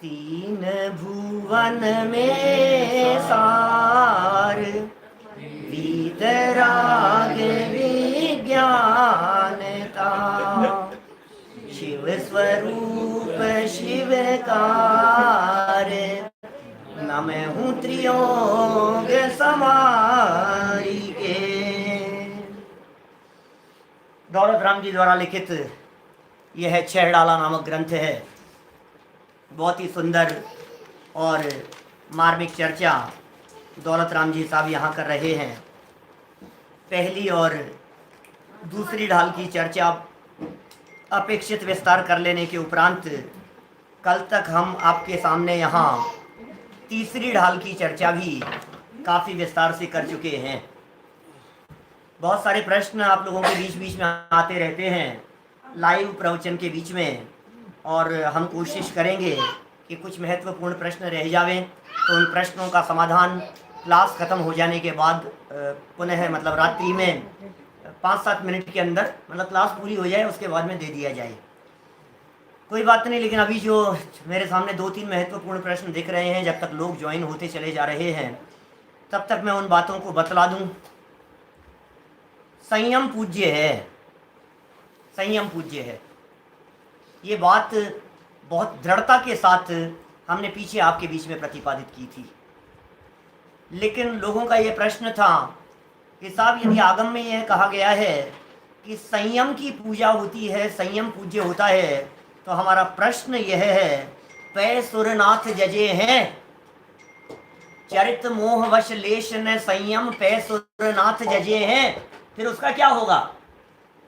तीन भुवन में सार वीतराग विज्ञानता, शिव स्वरूप शिवकार, नमहु त्रियोग समारी के। दौलत राम जी द्वारा लिखित यह छह डाला नामक ग्रंथ है। बहुत ही सुंदर और मार्मिक चर्चा दौलत राम जी साहब यहाँ कर रहे हैं। पहली और दूसरी ढाल की चर्चा अपेक्षित विस्तार कर लेने के उपरांत कल तक हम आपके सामने यहाँ तीसरी ढाल की चर्चा भी काफ़ी विस्तार से कर चुके हैं। बहुत सारे प्रश्न आप लोगों के बीच बीच में आते रहते हैं लाइव प्रवचन के बीच में, और हम कोशिश करेंगे कि कुछ महत्वपूर्ण प्रश्न रह जावें तो उन प्रश्नों का समाधान क्लास ख़त्म हो जाने के बाद पुनः मतलब रात्रि में 5-7 मिनट के अंदर मतलब क्लास पूरी हो जाए उसके बाद में दे दिया जाए। कोई बात नहीं, लेकिन अभी जो मेरे सामने 2-3 महत्वपूर्ण प्रश्न दिख रहे हैं, जब तक लोग ज्वाइन होते चले जा रहे हैं तब तक मैं उन बातों को बतला दूं। संयम पूज्य है, संयम पूज्य है, ये बात बहुत दृढ़ता के साथ हमने पीछे आपके बीच में प्रतिपादित की थी। लेकिन लोगों का ये प्रश्न था कि साहब यदि आगम में यह कहा गया है कि संयम की पूजा होती है, संयम पूज्य होता है, तो हमारा प्रश्न यह है, पै सुरनाथ जजे हैं चरित मोह वश लेश न संयम, पै सुरनाथ जजे हैं, फिर उसका क्या होगा?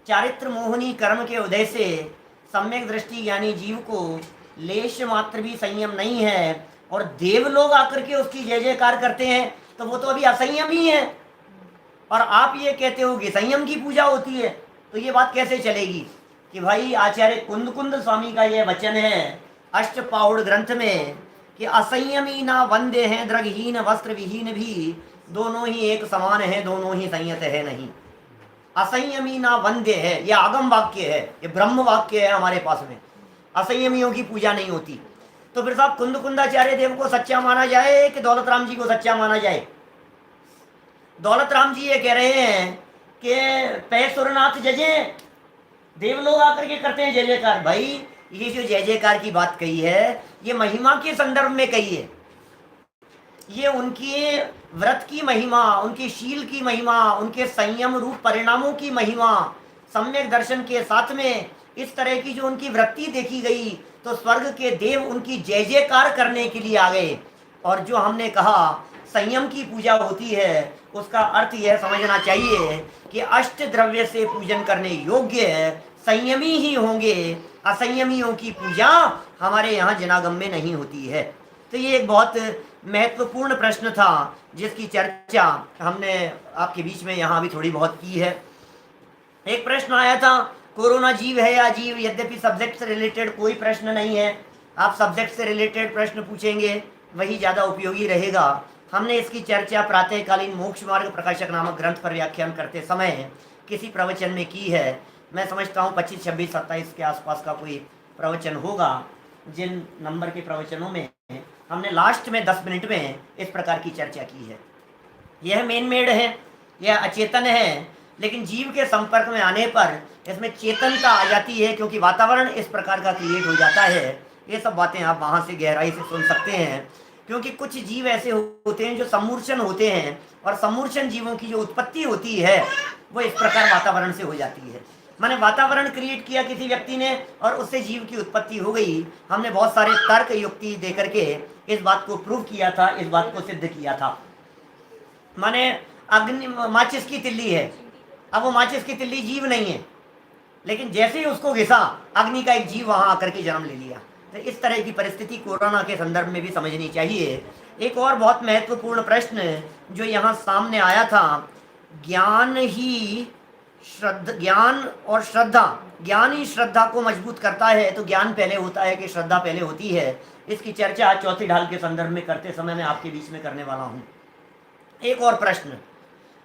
चारित्र मोहनी कर्म के उदय से सम्यक दृष्टि ज्ञानी जीव को लेश मात्र भी संयम नहीं है और देव लोग आकर के उसकी जय जयकार करते हैं, तो वो तो अभी असंयम ही है। और आप ये कहते हो कि संयम की पूजा होती है, तो ये बात कैसे चलेगी कि भाई आचार्य कुंद स्वामी का यह वचन है अष्टपाउड़ ग्रंथ में कि असंयमी ना वंदे हैं द्रगहीन वस्त्र विहीन भी, दोनों ही एक समान है, दोनों ही संयत है नहीं। असंयमी ना वंदे है, यह आगम वाक्य है, ये ब्रह्म वाक्य है हमारे पास में। असंयमियों की पूजा नहीं होती। तो फिर साहब कुंदाचार्य देव को सच्चा माना जाए कि दौलत राम जी को सच्चा माना जाए? दौलत राम जी ये कह रहे हैं कि पै सुरनाथ जजे, देव लोग आकर के करते हैं जय जयकार। भाई ये जो जय जयकार की बात कही है ये महिमा के संदर्भ में कही है, ये उनके व्रत की महिमा, उनके शील की महिमा, उनके संयम रूप परिणामों की महिमा, सम्यक दर्शन के साथ में इस तरह की जो उनकी वृत्ति देखी गई तो स्वर्ग के देव उनकी जय जयकार करने के लिए आ गए। और जो हमने कहा संयम की पूजा होती है, उसका अर्थ यह समझना चाहिए कि अष्ट द्रव्य से पूजन करने योग्य है संयमी ही होंगे, असंयमियों की पूजा हमारे यहाँ जनागम में नहीं होती है। तो ये एक बहुत महत्वपूर्ण प्रश्न था जिसकी चर्चा हमने आपके बीच में यहाँ भी थोड़ी बहुत की है। एक प्रश्न आया था कोरोना जीव है या जीव, यद्यपि सब्जेक्ट से रिलेटेड कोई प्रश्न नहीं है, आप सब्जेक्ट से रिलेटेड प्रश्न पूछेंगे वही ज़्यादा उपयोगी रहेगा। हमने इसकी चर्चा प्रातःकालीन मोक्ष मार्ग प्रकाशक नामक ग्रंथ पर व्याख्यान करते समय किसी प्रवचन में की है। मैं समझता हूँ 25, 26, 27 के आसपास का कोई प्रवचन होगा, जिन नंबर के प्रवचनों में हमने लास्ट में 10 मिनट में इस प्रकार की चर्चा की है। यह मेन मेड है, यह अचेतन है, लेकिन जीव के संपर्क में आने पर इसमें चेतनता आ जाती है क्योंकि वातावरण इस प्रकार का क्रिएट हो जाता है। ये सब बातें आप वहाँ से गहराई से सुन सकते हैं, क्योंकि कुछ जीव ऐसे होते हैं जो सम्मूर्छन होते हैं, और सम्मूर्छन जीवों की जो उत्पत्ति होती है वो इस प्रकार वातावरण से हो जाती है। माने वातावरण क्रिएट किया किसी व्यक्ति ने और उससे जीव की उत्पत्ति हो गई। हमने बहुत सारे तर्क युक्ति दे करके इस बात को प्रूव किया था, इस बात को सिद्ध किया था। माने अग्नि माचिस की तिल्ली है, अब वो माचिस की तिल्ली जीव नहीं है, लेकिन जैसे ही उसको घिसा अग्नि का एक जीव वहां आकर के जन्म ले लिया। तो इस तरह की परिस्थिति कोरोना के संदर्भ में भी समझनी चाहिए। एक और बहुत महत्वपूर्ण प्रश्न जो यहाँ सामने आया था, ज्ञान और श्रद्धा, ज्ञान ही श्रद्धा को मजबूत करता है, तो ज्ञान पहले होता है कि श्रद्धा पहले होती है? इसकी चर्चा चौथी ढाल के संदर्भ में करते समय मैं आपके बीच में करने वाला हूँ। एक और प्रश्न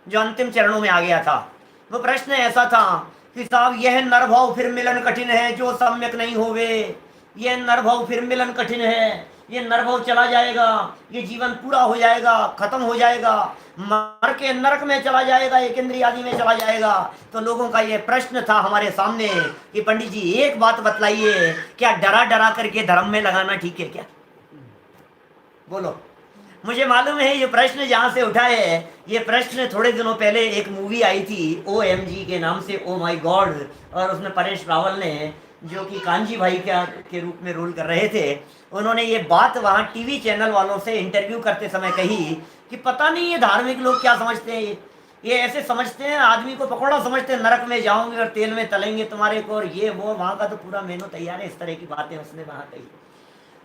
जो अंतिम चरणों में आ गया था, वो प्रश्न ऐसा था कि साहब यह नरभाव फिर मिलन कठिन है, जो सम्यक नहीं होवे ये नरभव फिर मिलन कठिन है, ये नरभव चला जाएगा, ये जीवन पूरा हो जाएगा, खत्म हो जाएगा, मर के नरक में चला जाएगा, एक इंद्रिय आदि में चला जाएगा। तो लोगों का ये प्रश्न था हमारे सामने कि पंडित जी एक बात बतलाइए, क्या डरा डरा करके धर्म में लगाना ठीक है क्या? बोलो। मुझे मालूम है ये प्रश्न जहां से उठा है, ये प्रश्न थोड़े दिनों पहले एक मूवी आई थी OMG के नाम से, ओ माई गॉड, और उसमें परेश रावल ने, जो कि कांजी भाई के रूप में रोल कर रहे थे, उन्होंने ये बात वहाँ टीवी चैनल वालों से इंटरव्यू करते समय कही कि पता नहीं ये धार्मिक लोग क्या समझते हैं, ये ऐसे समझते हैं आदमी को पकौड़ा समझते हैं, नरक में जाओगे और तेल में तलेंगे तुम्हारे को, और ये वो, वहाँ का तो पूरा मेनू तैयार है। इस तरह की बातें उसने वहाँ कही,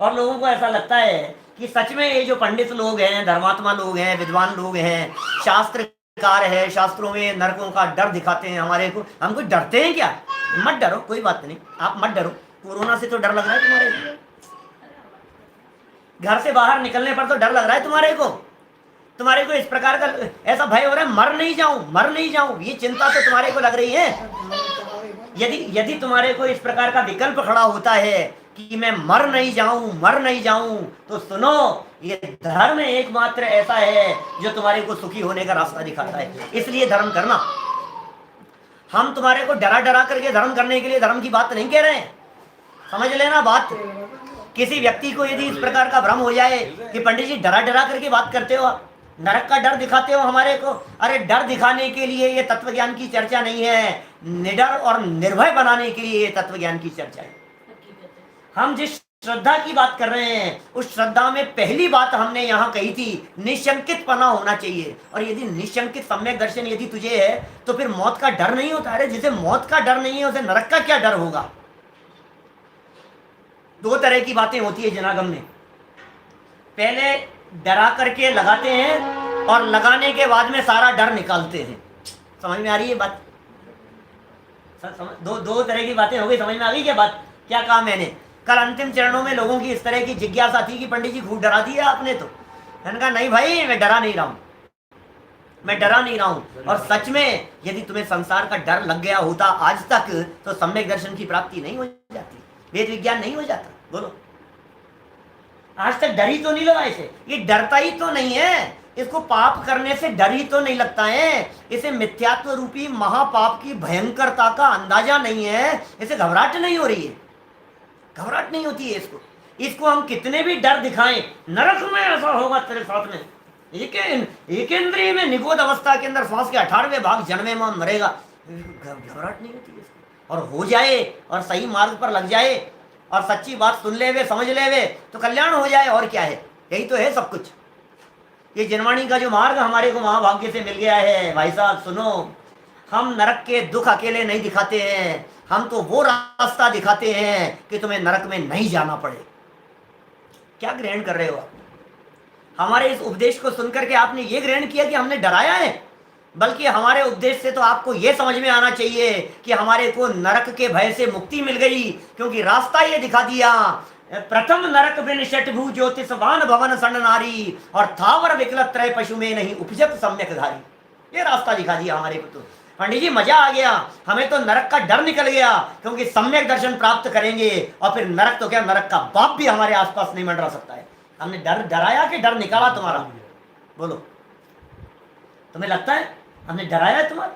और लोगों को ऐसा लगता है कि सच में ये जो पंडित लोग हैं, धर्मात्मा लोग हैं, विद्वान लोग हैं, शास्त्रकार है, शास्त्रों में नरकों का डर दिखाते हैं हमारे को, हम कुछ डरते हैं क्या? मत डरो, कोई बात नहीं, आप मत डरो। कोरोना से तो डर लग रहा है तुम्हारे को, घर से बाहर निकलने पर तो डर लग रहा है तुम्हारे को इस प्रकार का ऐसा भय हो रहा है, मर नहीं जाऊं, ये चिंता तो तुम्हारे को लग रही है। यदि तुम्हारे को इस प्रकार का विकल्प खड़ा होता है कि मैं मर नहीं जाऊं, तो सुनो, ये धर्म एकमात्र ऐसा है जो तुम्हारे को सुखी होने का रास्ता दिखाता है। इसलिए धर्म करना। हम तुम्हारे को डरा डरा करके धर्म करने के लिए धर्म की बात नहीं कह रहे हैं, समझ लेना बात। किसी व्यक्ति को यदि इस प्रकार का भ्रम हो जाए कि पंडित जी डरा डरा करके बात करते हो, नरक का डर दिखाते हो हमारे को, अरे डर दिखाने के लिए ये तत्व ज्ञान की चर्चा नहीं है, निडर और निर्भय बनाने के लिए ये तत्व ज्ञान की चर्चा है। हम जिस श्रद्धा की बात कर रहे हैं, उस श्रद्धा में पहली बात हमने यहाँ कही थी, निशंकित पना होना चाहिए। और यदि निशंकित सम्यक दर्शन यदि तुझे है, तो फिर मौत का डर नहीं होता। अरे जिसे मौत का डर नहीं है, उसे नरक का क्या डर होगा? दो तरह की बातें होती है जनागम में, पहले डरा करके लगाते हैं और लगाने के बाद में सारा डर निकालते हैं। समझ में आ रही है बात? दो तरह की बातें हो गई, समझ में आ गई क्या बात? क्या कहा मैंने? कल अंतिम चरणों में लोगों की इस तरह की जिज्ञासा थी कि पंडित जी खूब डरा दिया आपने, तो मैंने कहा नहीं भाई, मैं डरा नहीं रहा हूं। और सच में यदि तुम्हें संसार का डर लग गया होता आज तक, तो सम्यक दर्शन की प्राप्ति नहीं हो जाती, वेद विज्ञान नहीं हो जाता। बोलो, आज तक डर ही तो नहीं लगा इसे, ये डरता ही तो नहीं है, इसको पाप करने से डर ही तो नहीं लगता है, इसे मिथ्यात्व रूपी महापाप की भयंकरता का अंदाजा नहीं है, इसे घबराहट नहीं हो रही है, घबराहट नहीं होती है इसको हम कितने भी डर दिखाएं, नरक में ऐसा होगा तेरे साथ में, एक इंद्रिय में निगोद अवस्था के अंदर श्वास के 18वें भाग जन्मे में मरेगा, घबराहट नहीं होती इसको। और हो जाए और सही मार्ग पर लग जाए और सच्ची बात सुन ले वे, समझ ले वे, तो कल्याण हो जाए। और क्या है? यही तो है सब कुछ। ये जनवाणी का जो मार्ग हमारे को महाभाग्य से मिल गया है भाई साहब, सुनो, हम नरक के दुख अकेले नहीं दिखाते हैं, हम तो वो रास्ता दिखाते हैं कि तुम्हें नरक में नहीं जाना पड़े। क्या ग्रहण कर रहे हो आप? हमारे इस उपदेश को सुनकर के आपने ये ग्रहण किया कि हमने डराया है? बल्कि हमारे उपदेश से तो आपको यह समझ में आना चाहिए कि हमारे को नरक के भय से मुक्ति मिल गई, क्योंकि रास्ता ये दिखा दिया, प्रथम नरक बिन षटभु ज्योतिषवान भवन सण नारी, और थावर विकलत त्रय पशु में नहीं उपजत सम्यक धारी। ये रास्ता दिखा दिया हमारे को। तो पंडित जी मजा आ गया, हमें तो नरक का डर निकल गया, क्योंकि सम्यक दर्शन प्राप्त करेंगे और फिर नरक तो क्या, नरक का बाप भी हमारे आसपास नहीं मंडरा सकता है। हमने डराया कि डर निकाला तुम्हारा? बोलो, तुम्हें लगता है हमने डराया है तुम्हारा?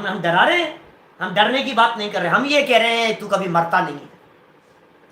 हम डरा रहे हैं? हम डरने की बात नहीं कर रहे, हम ये कह रहे हैं तू कभी मरता नहीं है।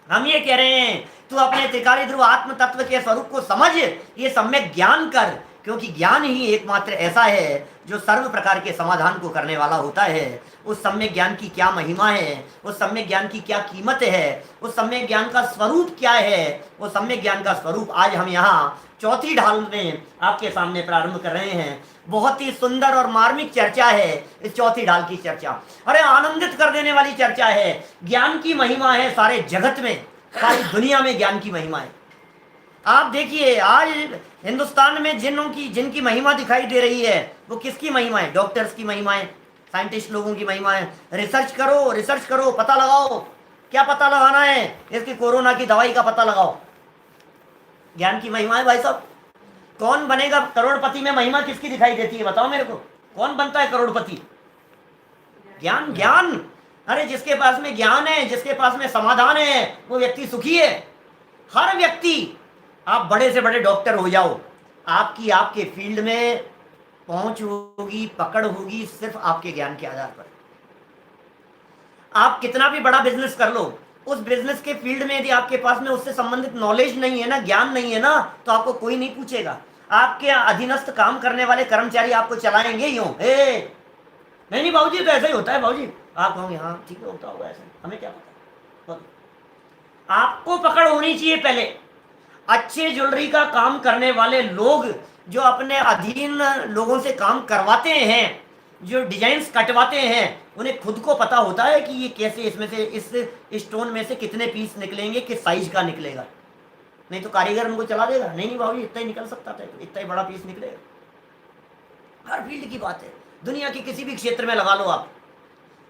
हम ये कह रहे हैं तू अपने त्रिकाली ध्रुव आत्म तत्व के स्वरूप को समझ, ये सम्यक ज्ञान कर, क्योंकि ज्ञान ही एकमात्र ऐसा है जो सर्व प्रकार के समाधान को करने वाला होता है। उस सम्यक ज्ञान की क्या महिमा है, उस सम्यक ज्ञान की क्या कीमत है, उस सम्यक ज्ञान का स्वरूप क्या है, वो सम्यक ज्ञान का स्वरूप आज हम यहाँ चौथी ढाल में आपके सामने प्रारंभ कर रहे हैं। बहुत ही सुंदर और मार्मिक चर्चा है इस चौथी ढाल की चर्चा। अरे आनंदित कर देने वाली चर्चा है। ज्ञान की महिमा है सारे जगत में, सारी दुनिया में ज्ञान की महिमा है। आप देखिए आज हिंदुस्तान में जिनकी महिमा दिखाई दे रही है, वो किसकी महिमा है? डॉक्टर्स की महिमा है, साइंटिस्ट लोगों की महिमा है। रिसर्च करो, पता लगाओ, क्या पता लगाना है? इसकी कोरोना की दवाई का पता लगाओ। ज्ञान की महिमा है भाई साहब। कौन बनेगा करोड़पति में महिमा किसकी दिखाई देती है? बताओ मेरे को, कौन बनता है करोड़पति? ज्ञान। अरे जिसके पास में ज्ञान है, जिसके पास में समाधान है, वो व्यक्ति सुखी है। हर व्यक्ति, आप बड़े से बड़े डॉक्टर हो जाओ, आपकी आपके फील्ड में पहुंच होगी, पकड़ होगी सिर्फ आपके ज्ञान के आधार पर। आप कितना भी बड़ा बिजनेस कर लो, उस बिजनेस के फील्ड में यदि आपके पास में उससे संबंधित नॉलेज नहीं है ना, ज्ञान नहीं है ना, तो आपको कोई नहीं पूछेगा। आपके अधीनस्थ काम करने वाले कर्मचारी आपको चलाएंगे यूं, नहीं नहीं बाबूजी तो ऐसा ही होता है बाबूजी। आप कहोगे हाँ ठीक है होता होगा ऐसा, हमें क्या पता। आपको पकड़ होनी चाहिए पहले। अच्छे ज्वेलरी का काम करने वाले लोग जो अपने अधीन लोगों से काम करवाते हैं, जो डिजाइन्स कटवाते हैं, उन्हें खुद को पता होता है कि ये कैसे, इसमें से इस स्टोन में से कितने पीस निकलेंगे, किस साइज का निकलेगा। नहीं तो कारीगर उनको चला देगा, नहीं नहीं बाबू इतना ही निकल सकता था, इतना ही बड़ा पीस निकलेगा। हर फील्ड की बात है, दुनिया के किसी भी क्षेत्र में लगा लो आप।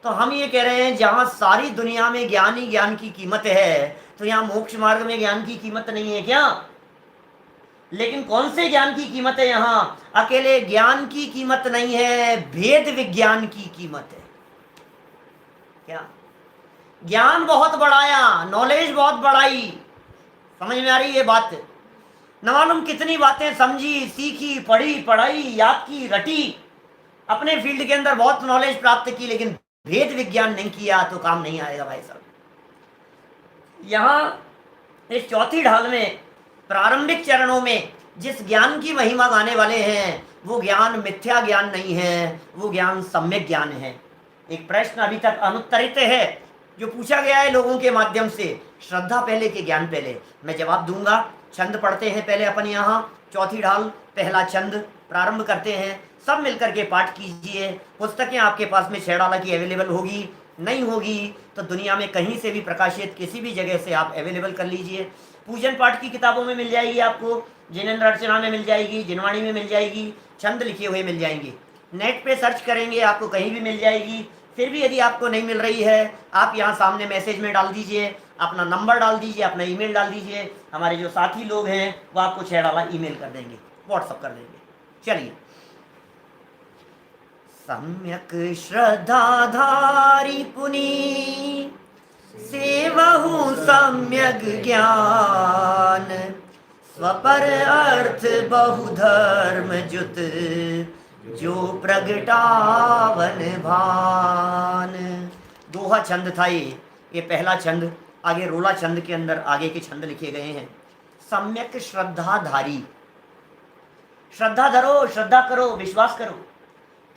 तो हम ये कह रहे हैं जहां सारी दुनिया में ज्ञान ही ज्ञान की कीमत है, तो यहाँ मोक्ष मार्ग में ज्ञान की कीमत नहीं है क्या? लेकिन कौन से ज्ञान की कीमत है? यहाँ अकेले ज्ञान की कीमत नहीं है, भेद विज्ञान की कीमत है। क्या? ज्ञान बहुत बढ़ाया, नॉलेज बहुत बढ़ाई, समझ में आ रही ये बात? न मालूम कितनी बातें समझी, सीखी, पढ़ी, पढ़ाई, याद की, रटी, अपने फील्ड के अंदर बहुत नॉलेज प्राप्त की, लेकिन भेद विज्ञान नहीं किया तो काम नहीं आएगा भाई साहब। यहाँ इस चौथी ढाल में प्रारंभिक चरणों में जिस ज्ञान की महिमा गाने वाले हैं, वो ज्ञान मिथ्या ज्ञान नहीं है, वो ज्ञान सम्यक ज्ञान है। एक प्रश्न अभी तक अनुत्तरित है जो पूछा गया है लोगों के माध्यम से, श्रद्धा पहले कि ज्ञान पहले? मैं जवाब दूंगा। छंद पढ़ते हैं पहले अपन, यहाँ चौथी ढाल पहला छंद प्रारंभ करते हैं, सब मिलकर के पाठ कीजिए। पुस्तकें आपके पास में 6 डाला की अवेलेबल होगी, नहीं होगी तो दुनिया में कहीं से भी प्रकाशित किसी भी जगह से आप अवेलेबल कर लीजिए। पूजन पाठ की किताबों में मिल जाएगी आपको, जिनेन्द्र अर्चना में मिल जाएगी, जिनवाणी में मिल जाएगी, छंद लिखे हुए मिल जाएंगे। नेट पे सर्च करेंगे आपको कहीं भी मिल जाएगी। फिर भी यदि आपको नहीं मिल रही है, आप यहाँ सामने मैसेज में डाल दीजिए, अपना नंबर डाल दीजिए, अपना ईमेल डाल दीजिए, हमारे जो साथी लोग हैं वो आपको 6 डाला ईमेल कर देंगे, व्हाट्सअप कर देंगे। चलिए, सम्यक श्रद्धाधारी पुनि सेवहु सम्यक ज्ञान, स्वपर अर्थ बहुधर्म जुत जो प्रगटावन भान। दोहा छंद था ये पहला छंद। आगे रोला छंद के अंदर आगे के छंद लिखे गए हैं। सम्यक श्रद्धाधारी, श्रद्धा धरो, श्रद्धा करो, विश्वास करो।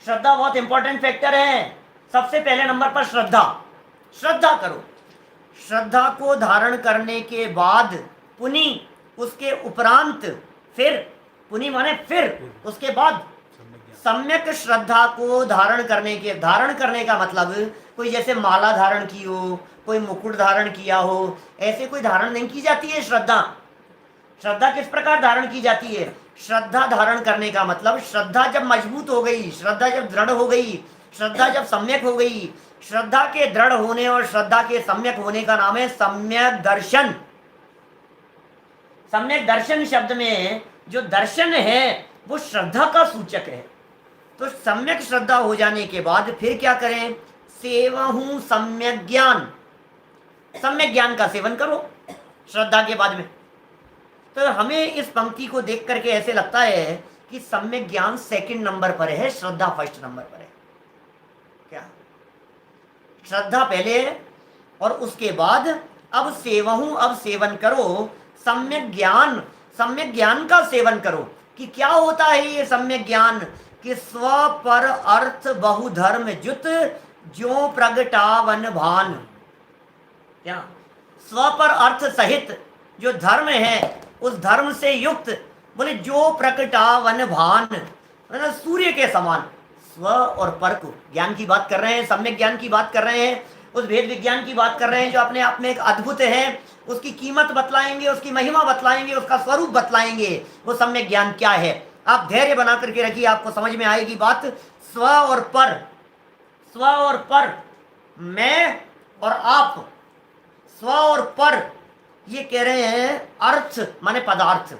श्रद्धा बहुत इंपॉर्टेंट फैक्टर है। सबसे पहले नंबर पर श्रद्धा, श्रद्धा करो। श्रद्धा को धारण करने के बाद पुनि, उसके उपरांत फिर, पुनि माने फिर, उसके बाद सम्यक श्रद्धा को धारण करने का मतलब कोई जैसे माला धारण की हो, कोई मुकुट धारण किया हो, ऐसे कोई धारण नहीं की जाती है श्रद्धा। श्रद्धा किस प्रकार धारण की जाती है? श्रद्धा धारण करने का मतलब श्रद्धा जब मजबूत हो गई, श्रद्धा जब दृढ़ हो गई, श्रद्धा जब सम्यक हो गई, श्रद्धा के दृढ़ होने और श्रद्धा के सम्यक होने का नाम है सम्यक दर्शन। सम्यक दर्शन शब्द में जो दर्शन है वो श्रद्धा का सूचक है। तो सम्यक श्रद्धा हो जाने के बाद फिर क्या करें? सेवहु सम्यक ज्ञान, सम्यक ज्ञान का सेवन करो श्रद्धा के बाद में। तो हमें इस पंक्ति को देख करके ऐसे लगता है कि सम्यक ज्ञान सेकंड नंबर पर है, श्रद्धा फर्स्ट नंबर पर है। क्या? श्रद्धा पहले है और उसके बाद अब सेवहु, अब सेवन करो सम्यक ज्ञान। सम्यक ज्ञान का सेवन करो कि क्या होता है ये सम्यक ज्ञान? कि स्व पर अर्थ बहुधर्म जुत जो प्रगटावन भान। क्या? स्व पर अर्थ सहित जो धर्म है उस धर्म से युक्त, बोले जो प्रकटावन भान, मतलब सूर्य के समान। स्व और पर को ज्ञान की बात कर रहे हैं, सम्यक ज्ञान की बात कर रहे हैं, उस भेद विज्ञान की बात कर रहे हैं जो अपने आप में एक अद्भुत है। उसकी कीमत बतलाएंगे, उसकी महिमा बतलाएंगे, उसका स्वरूप बतलाएंगे। वो सम्यक ज्ञान क्या है? आप धैर्य बना करके रखिए, आपको समझ में आएगी बात। स्व और पर, स्व और पर, मैं और आप, स्व और पर, ये कह रहे हैं अर्थ माने पदार्थ।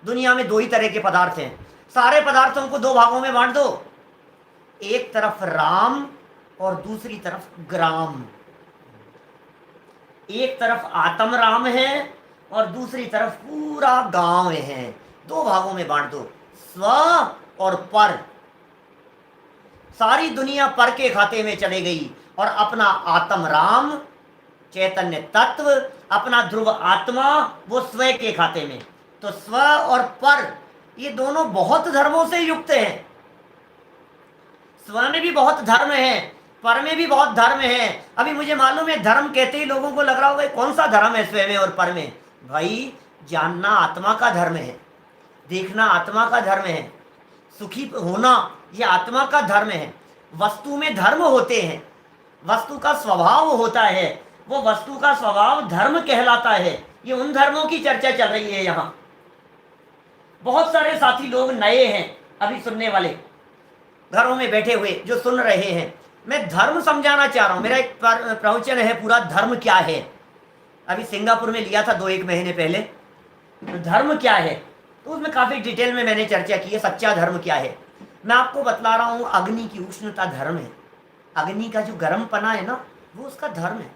दुनिया में 2 ही तरह के पदार्थ हैं। सारे पदार्थों को 2 भागों में बांट दो, एक तरफ राम और दूसरी तरफ ग्राम। एक तरफ आत्म राम है और दूसरी तरफ पूरा गांव है। दो भागों में बांट दो, स्व और पर। सारी दुनिया पर के खाते में चले गई और अपना आत्म राम चैतन्य तत्व, अपना ध्रुव आत्मा, वो स्व के खाते में। तो स्व और पर ये दोनों बहुत धर्मों से युक्त हैं। स्व में भी बहुत धर्म है, पर में भी बहुत धर्म है। अभी मुझे मालूम है धर्म कहते ही लोगों को लग रहा होगा कौन सा धर्म है स्व में और पर में। भाई जानना आत्मा का धर्म है, देखना आत्मा का धर्म है, सुखी होना ये आत्मा का धर्म है। वस्तु में धर्म होते हैं, वस्तु का स्वभाव होता है, वो वस्तु का स्वभाव धर्म कहलाता है। ये उन धर्मों की चर्चा चल रही है यहाँ। बहुत सारे साथी लोग नए हैं अभी सुनने वाले, घरों में बैठे हुए जो सुन रहे हैं। मैं धर्म समझाना चाह रहा हूँ। मेरा एक प्रवचन है पूरा धर्म क्या है, अभी सिंगापुर में लिया था 2-1 महीने पहले। तो धर्म क्या है, तो उसमें काफ़ी डिटेल में मैंने चर्चा की है सच्चा धर्म क्या है। मैं आपको बतला रहा हूँ अग्नि की उष्णता धर्म है। अग्नि का जो गर्मपना है ना वो उसका धर्म है।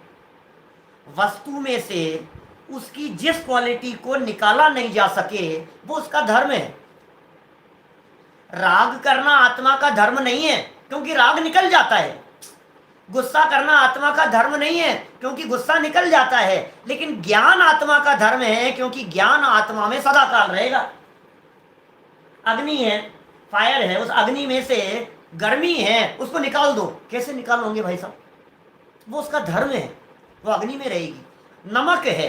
वस्तु में से उसकी जिस क्वालिटी को निकाला नहीं जा सके वो उसका धर्म है। राग करना आत्मा का धर्म नहीं है क्योंकि राग निकल जाता है। गुस्सा करना आत्मा का धर्म नहीं है क्योंकि गुस्सा निकल जाता है। लेकिन ज्ञान आत्मा का धर्म है क्योंकि ज्ञान आत्मा में सदा काल रहेगा। अग्नि है, फायर है, उस अग्नि में से गर्मी है, उसको निकाल दो, कैसे निकालोगे भाई साहब? वो उसका धर्म है, वो अग्नि में रहेगी। नमक है,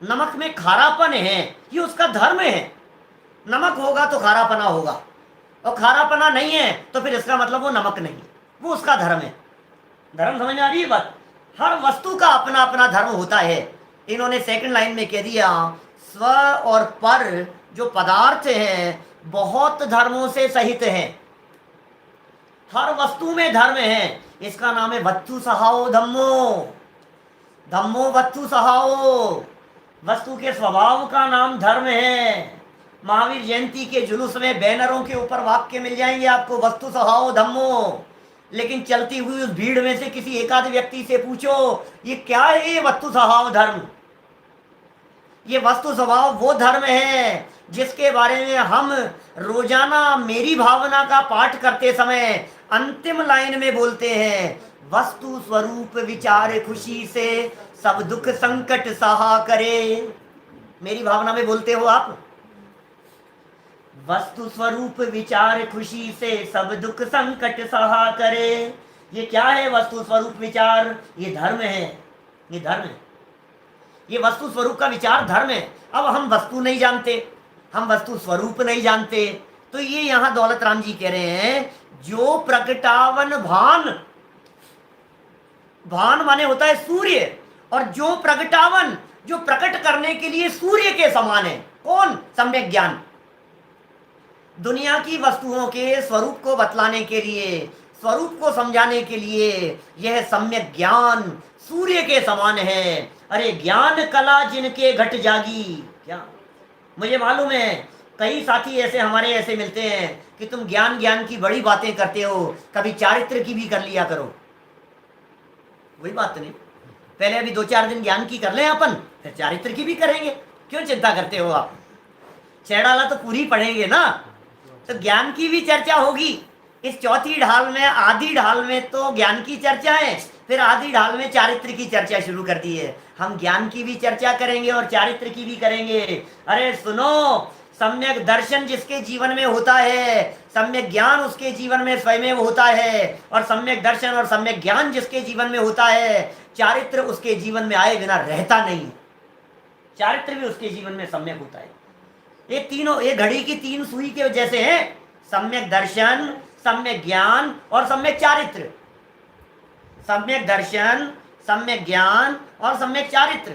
नमक में खारापन है, ये उसका धर्म है। नमक होगा तो खारापना होगा, और खारापना नहीं है तो फिर इसका मतलब वो नमक नहीं, वो उसका धर्म है। धर्म समझ में आ रही है बात? हर वस्तु का अपना अपना धर्म होता है। इन्होंने सेकंड लाइन में कह दिया स्व और पर जो पदार्थ हैं बहुत धर्मों से सहित हैं। हर वस्तु में धर्म है। इसका नाम है वत्तु सहाओ धम्मो। धम्मो वत्तु सहाओ, वस्तु के स्वभाव का नाम धर्म है। महावीर जयंती के जुलूस में बैनरों के ऊपर वाक्य मिल जाएंगे आपको, वस्तु स्वभाव धम्मो। लेकिन चलती हुई उस भीड़ में से किसी एकाध व्यक्ति से पूछो ये क्या है, ये वस्तु स्वभाव धर्म। ये वस्तु स्वभाव वो धर्म है जिसके बारे में हम रोजाना मेरी भावना का पाठ करते समय अंतिम लाइन में बोलते हैं, वस्तु स्वरूप विचार खुशी से सब दुख संकट सहा करे। मेरी भावना में बोलते हो आप, वस्तु स्वरूप विचार खुशी से सब दुख संकट सहा करे। ये क्या है वस्तु स्वरूप विचार? ये धर्म है, ये धर्म है। ये वस्तु स्वरूप का विचार धर्म है। अब हम वस्तु नहीं जानते, हम वस्तु स्वरूप नहीं जानते, तो ये यहाँ दौलत राम जी कह रहे हैं जो प्रकटावन भान, भान माने होता है सूर्य, और जो प्रकटावन जो प्रकट करने के लिए सूर्य के समान है। कौन? सम्यक ज्ञान। दुनिया की वस्तुओं के स्वरूप को बतलाने के लिए, स्वरूप को समझाने के लिए यह सम्यक ज्ञान सूर्य के समान है। अरे ज्ञान कला जिनके घट जागी। क्या मुझे मालूम है कई साथी ऐसे हमारे ऐसे मिलते हैं कि तुम ज्ञान ज्ञान की बड़ी बातें करते हो, कभी चारित्र की भी कर लिया करो। वही बात नहीं, पहले अभी 2-4 दिन ज्ञान की कर लें अपन, फिर चारित्र की भी करेंगे। क्यों चिंता करते हो आप? छेड़ाला तो पूरी पढ़ेंगे ना, तो ज्ञान की भी चर्चा होगी। इस चौथी ढाल में, आधी ढाल में तो ज्ञान की चर्चा है, फिर आधी ढाल में चारित्र की चर्चा शुरू कर दी है। हम ज्ञान की भी चर्चा करेंगे और चारित्र की भी करेंगे। अरे सुनो, सम्यक दर्शन जिसके जीवन में होता है, सम्यक ज्ञान उसके जीवन में स्वयं होता है, और सम्यक दर्शन और सम्यक ज्ञान जिसके जीवन में होता है, चारित्र उसके जीवन में आए बिना रहता नहीं। चारित्र भी उसके जीवन में सम्यक होता है। ये तीनों, ये घड़ी की 3 सुई के जैसे हैं, सम्यक दर्शन, सम्यक ज्ञान और सम्यक चारित्र। सम्यक दर्शन, सम्यक ज्ञान और सम्यक चारित्र,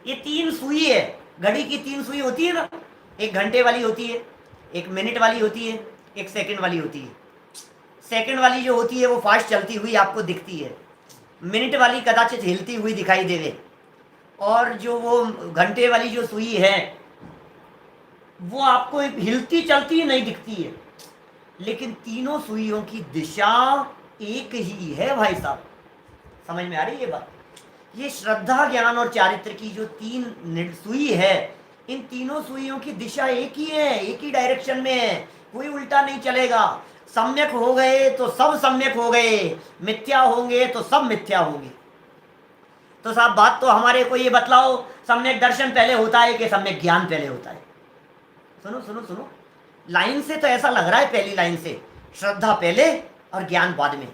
ये 3 सुई है। घड़ी की 3 सुई होती है ना, एक घंटे वाली होती है, एक मिनट वाली होती है, एक सेकंड वाली होती है। सेकंड वाली जो होती है वो फास्ट चलती हुई आपको दिखती है, मिनट वाली कदाचित हिलती हुई दिखाई देवे, और जो वो घंटे वाली जो सुई है वो आपको हिलती चलती नहीं दिखती है। लेकिन तीनों सुइयों की दिशा एक ही है भाई साहब। समझ में आ रही है ये बात? ये श्रद्धा, ज्ञान और चारित्र की जो तीन सुई है, इन तीनों सुइयों की दिशा एक ही है, एक ही डायरेक्शन में है, कोई उल्टा नहीं चलेगा। सम्यक हो गए तो सब सम्यक हो गए, मिथ्या होंगे तो सब मिथ्या होंगे। तो साहब बात तो हमारे को ये बतलाओ, सम्यक दर्शन पहले होता है कि सम्यक ज्ञान पहले होता है? सुनो सुनो सुनो, लाइन से तो ऐसा लग रहा है, पहली लाइन से श्रद्धा पहले और ज्ञान बाद में।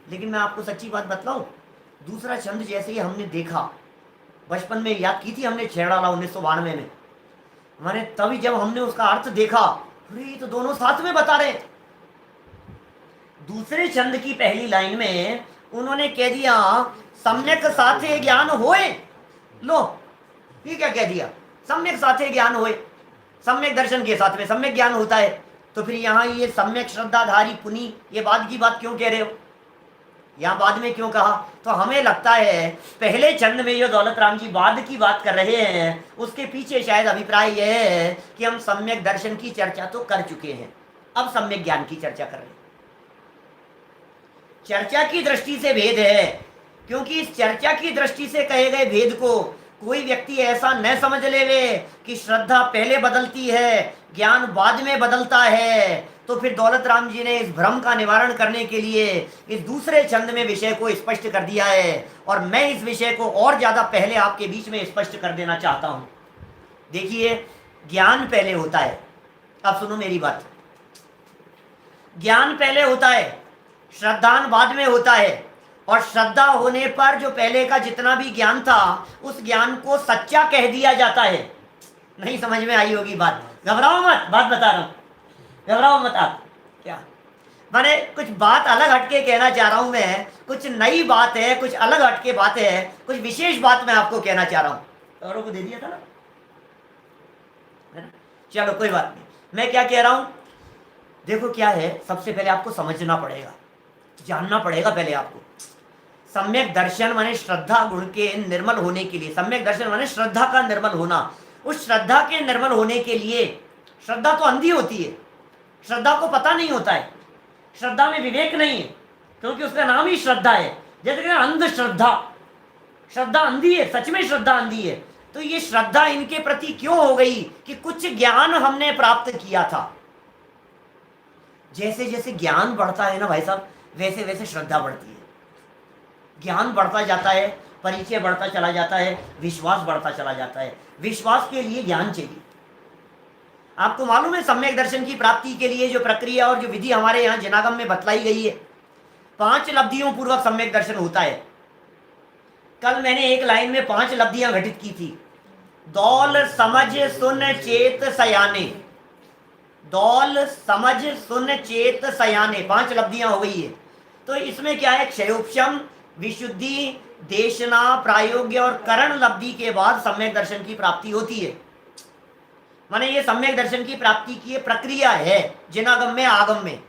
लेकिन मैं आपको सच्ची बात बतलाऊं, दूसरा छंद जैसे ही हमने देखा, बचपन में याद की थी हमने छेड़ाला 1992 में, मैंने तभी जब हमने उसका अर्थ देखा, अरे तो दोनों साथ में बता रहे। दूसरे छंद की पहली लाइन में उन्होंने कह दिया सम्यक साथे ज्ञान होए। लो ये क्या कह दिया, सम्यक साथे ज्ञान होए, सम्यक दर्शन के साथ में सम्यक ज्ञान होता है। तो फिर यहाँ ये सम्यक श्रद्धाधारी पुनी, ये बाद की बात क्यों कह रहे हो, यहाँ बाद में क्यों कहा? तो हमें लगता है पहले छंद में जो दौलत राम जी बाद की बात कर रहे हैं, उसके पीछे शायद अभिप्राय यह है कि हम सम्यक दर्शन की चर्चा तो कर चुके हैं, अब सम्यक ज्ञान की चर्चा कर रहे हैं। चर्चा की दृष्टि से भेद है, क्योंकि इस चर्चा की दृष्टि से कहे गए भेद को कोई व्यक्ति ऐसा न समझ लेवे कि श्रद्धा पहले बदलती है, ज्ञान बाद में बदलता है। तो फिर दौलत राम जी ने इस भ्रम का निवारण करने के लिए इस दूसरे छंद में विषय को स्पष्ट कर दिया है, और मैं इस विषय को और ज्यादा पहले आपके बीच में स्पष्ट कर देना चाहता हूं। देखिए, ज्ञान पहले होता है, अब सुनो मेरी बात, ज्ञान पहले होता है, श्रद्धान बाद में होता है। और श्रद्धा होने पर जो पहले का जितना भी ज्ञान था, उस ज्ञान को सच्चा कह दिया जाता है। नहीं समझ में आई होगी बात, घबराओ मत, बात बता रहा हूं, घबराओ मत आप। क्या मैंने कुछ बात अलग हटके कहना चाह रहा हूं, मैं कुछ नई बात है, कुछ अलग हटके बात है, कुछ विशेष बात मैं आपको कहना चाह रहा हूं। औरों को दे दिया था ना, है ना? चलो कोई बात नहीं, मैं क्या कह रहा हूं, देखो क्या है, सबसे पहले आपको समझना पड़ेगा, जानना पड़ेगा पहले आपको। सम्यक दर्शन माने श्रद्धा गुण के निर्मल होने के लिए, सम्यक दर्शन माने श्रद्धा का निर्मल होना। उस श्रद्धा के निर्मल होने के लिए, श्रद्धा तो अंधी होती है, श्रद्धा को पता नहीं होता है, श्रद्धा में विवेक नहीं है, क्योंकि उसका नाम ही श्रद्धा है। जैसे कि अंधश्रद्धा, श्रद्धा अंधी है, सच में श्रद्धा अंधी है। तो ये श्रद्धा इनके प्रति क्यों हो गई कि कुछ ज्ञान हमने प्राप्त किया था। जैसे जैसे ज्ञान बढ़ता है ना भाई साहब, वैसे वैसे श्रद्धा बढ़ती है। ज्ञान बढ़ता जाता है, परिचय बढ़ता चला जाता है, विश्वास बढ़ता चला जाता है। विश्वास के लिए ज्ञान चाहिए। आपको मालूम है सम्यक दर्शन की प्राप्ति के लिए जो प्रक्रिया और जो विधि हमारे यहाँ जिनागम में बतलाई गई है, 5 लब्धियों पूर्वक सम्यक दर्शन होता है। कल मैंने एक लाइन में 5 लब्धियां घटित की थी। दौल समझ सुन चेत सयाने, दौल समझ सुन चेत सयाने, 5 लब्धियां हो गई है। तो इसमें क्या है, क्षयोपशम, विशुद्धि, देशना, प्रायोग्य और करण लब्धि के बाद सम्यक दर्शन की प्राप्ति होती है। माने ये सम्यक दर्शन की प्राप्ति की प्रक्रिया है जिनागम में, आगम में।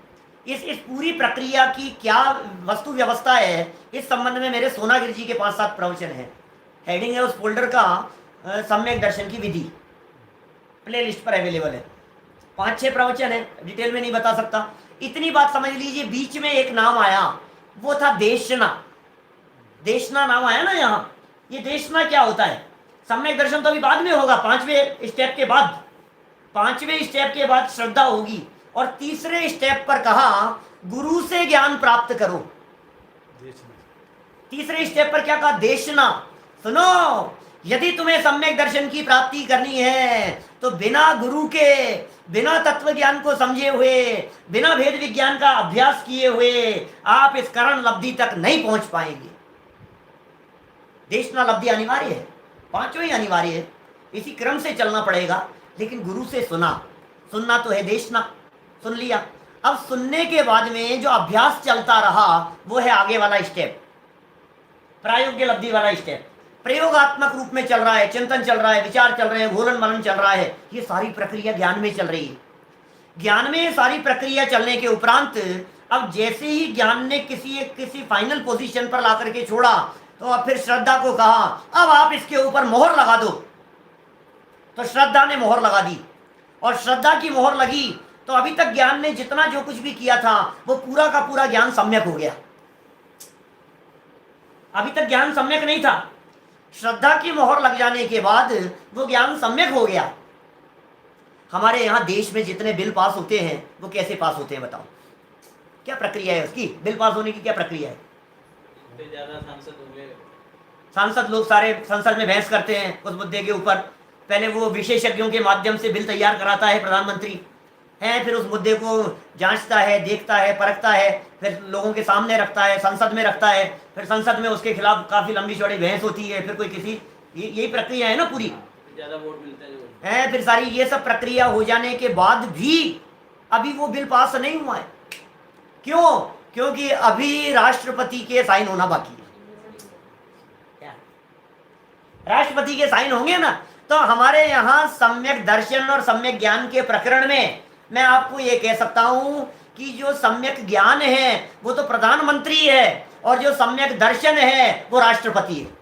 इस पूरी प्रक्रिया की क्या वस्तु व्यवस्था है, इस संबंध में मेरे सोनागिरी जी के 5-7 प्रवचन है। हेडिंग है उस फोल्डर का सम्यक दर्शन की विधि, प्ले लिस्ट पर अवेलेबल है। 5-6 प्रवचन है, डिटेल में नहीं बता सकता। इतनी बात समझ लीजिए, बीच में एक नाम आया, वो था देशना। देशना नाम आया ना यहाँ, ये देशना क्या होता है? सम्यक दर्शन तो अभी बाद में होगा, 5वें स्टेप के बाद, 5वें स्टेप के बाद श्रद्धा होगी। और तीसरे स्टेप पर कहा गुरु से ज्ञान प्राप्त करो। तीसरे स्टेप पर क्या कहा? देशना। सुनो, यदि तुम्हें सम्यक दर्शन की प्राप्ति करनी है तो बिना गुरु के, बिना तत्व ज्ञान को समझे हुए, बिना भेद विज्ञान का अभ्यास किए हुए आप इस करण लब्धि तक नहीं पहुंच पाएंगे। देशना लब्धि अनिवार्य है, 5 ही अनिवार्य है, इसी क्रम से चलना पड़ेगा। लेकिन गुरु से सुनना तो है देशना, सुन लिया। अब सुनने के बाद में जो अभ्यास चलता रहा वो है आगे वाला स्टेप, प्रायोग्य लब्धि वाला स्टेप। प्रयोगात्मक रूप में चल रहा है, चिंतन चल रहा है, विचार चल रहे हैं, घोलन मनन चल रहा है। ये सारी प्रक्रिया ज्ञान में चल रही है। ज्ञान में सारी प्रक्रिया चलने के उपरांत अब जैसे ही ज्ञान ने किसी फाइनल पोजीशन पर ला करके छोड़ा, तो अब फिर श्रद्धा को कहा अब आप इसके ऊपर मोहर लगा दो। तो श्रद्धा ने मोहर लगा दी, और श्रद्धा की मोहर लगी तो अभी तक ज्ञान ने जितना जो कुछ भी किया था वो पूरा का पूरा ज्ञान सम्यक हो गया। अभी तक ज्ञान सम्यक नहीं था। श्रद्धा की मोहर लग जाने के बाद वो ज्ञान सम्यक हो गया। हमारे यहाँ देश में जितने बिल पास होते हैं वो कैसे पास होते हैं बताओ, क्या प्रक्रिया है उसकी? बिल पास होने की क्या प्रक्रिया है? ज्यादा सांसद होंगे, सांसद लोग सारे संसद में बहस करते हैं उस मुद्दे के ऊपर। पहले वो विशेषज्ञों के माध्यम से बिल तैयार कराता है प्रधानमंत्री है, फिर उस मुद्दे को जांचता है, देखता है, परखता है, फिर लोगों के सामने रखता है, संसद में रखता है, फिर संसद में उसके खिलाफ काफी लंबी चौड़ी बहस होती है, फिर कोई किसी यही प्रक्रिया है ना पूरी। ज्यादा वोट मिलता है फिर सारी ये सब प्रक्रिया हो जाने के बाद भी अभी वो बिल पास नहीं हुआ है। क्यों? क्योंकि अभी राष्ट्रपति के साइन होना बाकी है। राष्ट्रपति के साइन होंगे ना, तो हमारे यहाँ सम्यक दर्शन और सम्यक ज्ञान के प्रकरण में मैं आपको ये कह सकता हूं कि जो सम्यक ज्ञान है वो तो प्रधानमंत्री है, और जो सम्यक दर्शन है वो राष्ट्रपति है।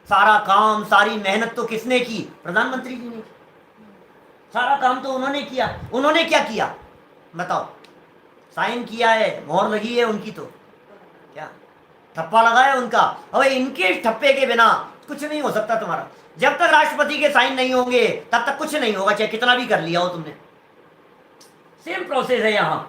सारा काम, सारी मेहनत तो किसने की? प्रधानमंत्री जी ने की। सारा काम तो उन्होंने किया। उन्होंने क्या किया बताओ? साइन किया है, मोहर लगी है उनकी, तो क्या ठप्पा लगा है उनका। अब इनके ठप्पे के बिना कुछ नहीं हो सकता तुम्हारा। जब तक राष्ट्रपति के साइन नहीं होंगे तब तक कुछ नहीं होगा, चाहे कितना भी कर लिया हो तुमने। सेम प्रोसेस है यहाँ।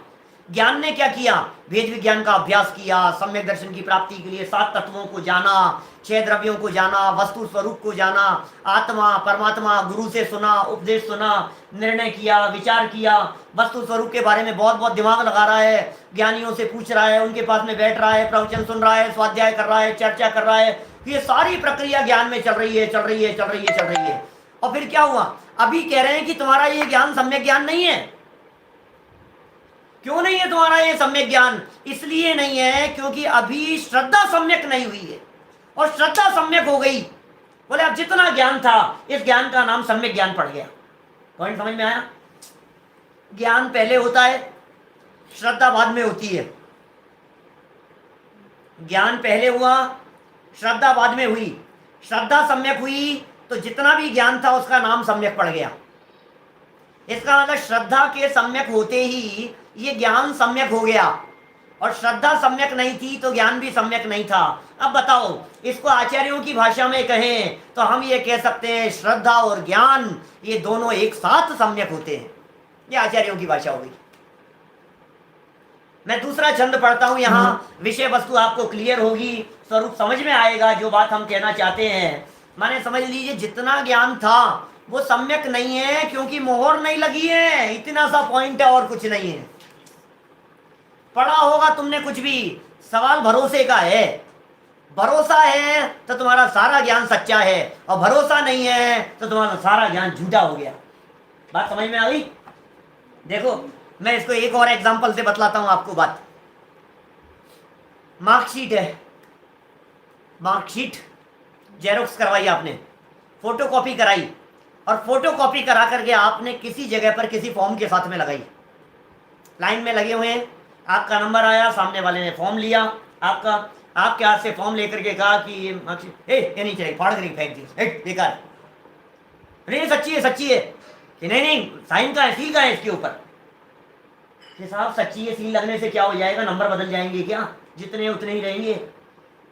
ज्ञान ने क्या किया? वेद विज्ञान का अभ्यास किया, सम्यक दर्शन की प्राप्ति के लिए 7 तत्वों को जाना, 6 द्रव्यों को जाना, वस्तु स्वरूप को जाना, आत्मा परमात्मा, गुरु से सुना, उपदेश सुना, निर्णय किया, विचार किया, वस्तु स्वरूप के बारे में बहुत बहुत दिमाग लगा रहा है, ज्ञानियों से पूछ रहा है, उनके पास में बैठ रहा है, प्रवचन सुन रहा है, स्वाध्याय कर रहा है, चर्चा कर रहा है। ये सारी प्रक्रिया ज्ञान में चल रही है, चल रही है, चल रही है, चल रही है। और फिर क्या हुआ? अभी कह रहे हैं कि तुम्हारा ये ज्ञान सम्यक ज्ञान नहीं है। क्यों नहीं है तुम्हारा ये सम्यक ज्ञान? इसलिए नहीं है क्योंकि अभी श्रद्धा सम्यक नहीं हुई है, और श्रद्धा सम्यक हो गई, बोले अब जितना ज्ञान था इस ज्ञान का नाम सम्यक ज्ञान पड़ गया। पॉइंट समझ में आया? ज्ञान पहले होता है, श्रद्धा बाद में होती है। ज्ञान पहले हुआ, श्रद्धा बाद में हुई। श्रद्धा सम्यक हुई तो जितना भी ज्ञान था उसका नाम सम्यक पड़ गया। इसका मतलब श्रद्धा के सम्यक होते ही ये ज्ञान सम्यक हो गया, और श्रद्धा सम्यक नहीं थी तो ज्ञान भी सम्यक नहीं था। अब बताओ, इसको आचार्यों की भाषा में कहें तो हम ये कह सकते हैं श्रद्धा और ज्ञान ये दोनों एक साथ सम्यक होते हैं। ये आचार्यों की भाषा हो गई। मैं दूसरा छंद पढ़ता हूं, यहाँ विषय वस्तु आपको क्लियर होगी, स्वरूप समझ में आएगा जो बात हम कहना चाहते हैं। माने समझ लीजिए जितना ज्ञान था वो सम्यक नहीं है क्योंकि मोहर नहीं लगी है। इतना सा पॉइंट है और कुछ नहीं है। पढ़ा होगा तुमने कुछ भी, सवाल भरोसे का है। भरोसा है तो तुम्हारा सारा ज्ञान सच्चा है, और भरोसा नहीं है तो तुम्हारा सारा ज्ञान झूठा हो गया। बात समझ में आ गई? देखो मैं इसको एक और एग्जांपल से बतलाता हूं आपको बात। मार्कशीट है, मार्कशीट जेरोक्स करवाई आपने, फोटोकॉपी कराई, और फोटोकॉपी करा करके आपने किसी जगह पर किसी फॉर्म के साथ में लगाई। लाइन में लगे हुए हैं, आपका नंबर आया, सामने वाले ने फॉर्म लिया, आपके हाथ से फॉर्म लेकर के कहा कि ये मार्कशीट ये नहीं चलेगी, फाड़ कर फेंक दी, बेकार। नहीं सच्ची है, सच्ची है कि नहीं साइन का है, सील का है इसके ऊपर। कि साहब सच्ची है, सील लगने से क्या हो जाएगा? नंबर बदल जाएंगे क्या? जितने उतने ही रहेंगे।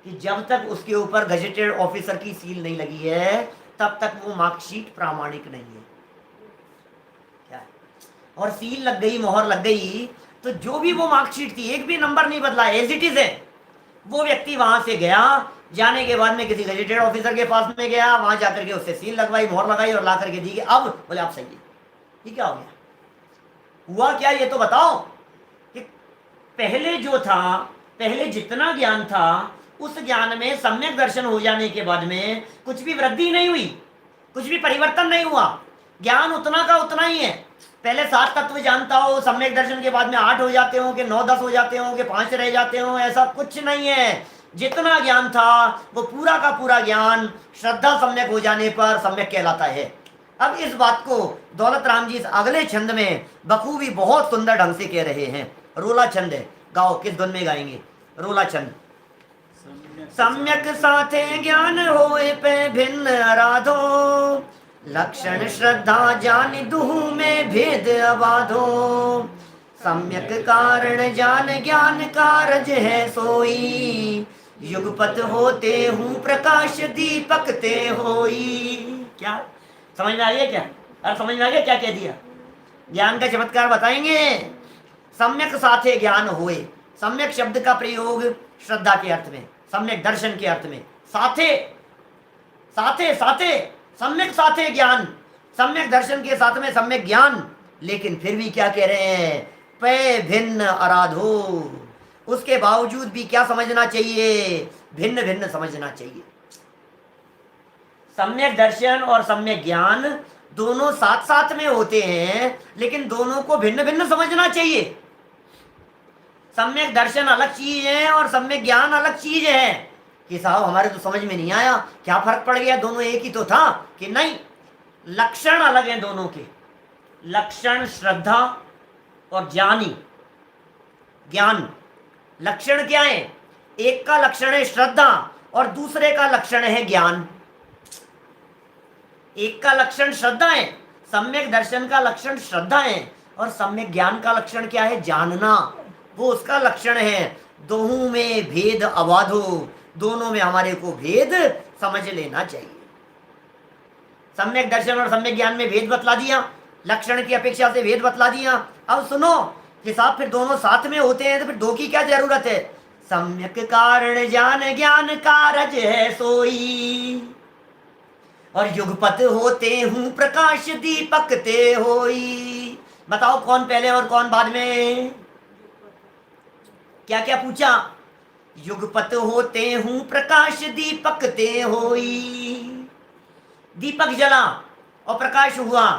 कि जब तक उसके ऊपर गजेटेड ऑफिसर की सील नहीं लगी है तब तक वो मार्कशीट प्रामाणिक नहीं है। क्या? और सील लग गई, मोहर लग गई, तो जो भी वो मार्कशीट थी, एक भी नंबर नहीं बदला, एज इट इज है। वो व्यक्ति वहां से गया, जाने के बाद में किसी गजेटेड ऑफिसर के पास में गया, वहां जाकर के उससे सील लगवाई, मोहर लगाई और ला करके दी। अब बोले आप सही है। ये क्या हो गया? हुआ क्या ये तो बताओ। कि पहले जो था, पहले जितना ज्ञान था उस ज्ञान में सम्यक दर्शन हो जाने के बाद में कुछ भी वृद्धि नहीं हुई, कुछ भी परिवर्तन नहीं हुआ। ज्ञान उतना का उतना ही है। पहले 7 तत्व जानता हो, सम्यक दर्शन के बाद में 8 हो जाते हो, कि 9 10 हो जाते हो, कि 5 रह जाते हो, ऐसा कुछ नहीं है। जितना ज्ञान था वो पूरा का पूरा ज्ञान श्रद्धा सम्यक हो जाने पर सम्यक कहलाता है। अब इस बात को दौलत राम जी इस अगले छंद में बखूबी बहुत सुंदर ढंग से कह रहे हैं। रोला छंद है, गाओ, किस धुन में गाएंगे? रोला छंद। सम्यक साथे ज्ञान होए पे भिन्न आराधो, लक्षण श्रद्धा जान दुहु में भेद अबाधो। सम्यक कारण जान ज्ञान कारज है सोई, युगपत होते हूँ प्रकाश दीपक ते होई। क्या समझ में आ गया? क्या और समझ में आ गया क्या कह दिया? ज्ञान का चमत्कार बताएंगे। सम्यक साथे ज्ञान होए। सम्यक शब्द का प्रयोग श्रद्धा के अर्थ में, सम्यक दर्शन के अर्थ में। साथे साथे साथे सम्यक साथे ज्ञान, सम्यक दर्शन के साथ में सम्यक ज्ञान। लेकिन फिर भी क्या कह रहे हैं? पे भिन्न आराधो, उसके बावजूद भी क्या समझना चाहिए? भिन्न भिन्न समझना चाहिए। सम्यक दर्शन और सम्यक ज्ञान दोनों साथ साथ में होते हैं, लेकिन दोनों को भिन्न भिन्न समझना चाहिए। सम्यक दर्शन अलग चीज है और सम्यक ज्ञान अलग चीज है। कि साहब हमारे तो समझ में नहीं आया, क्या फर्क पड़ गया, दोनों एक ही तो था। कि नहीं, लक्षण अलग हैं दोनों के। लक्षण श्रद्धा और ज्ञानी ज्ञान, लक्षण क्या है? एक का लक्षण है श्रद्धा और दूसरे का लक्षण है ज्ञान। एक का लक्षण श्रद्धा है, सम्यक दर्शन का लक्षण श्रद्धा है, और सम्यक ज्ञान का लक्षण क्या है? जानना, वो उसका लक्षण है। दोनों में भेद अबाधो, दोनों में हमारे को भेद समझ लेना चाहिए। सम्यक दर्शन और सम्यक ज्ञान में भेद बतला दिया, लक्षण की अपेक्षा से भेद बतला दिया। अब सुनो कि साहब फिर दोनों साथ में होते हैं तो फिर दो की क्या जरूरत है? सम्यक कारण जान ज्ञान कारज है सोई, और युगपत होते हूँ प्रकाश दीपक ते होई। बताओ कौन पहले और कौन बाद में? क्या क्या पूछा? युगपत होते हूँ प्रकाश दीपक ते होई। दीपक जला और प्रकाश हुआ।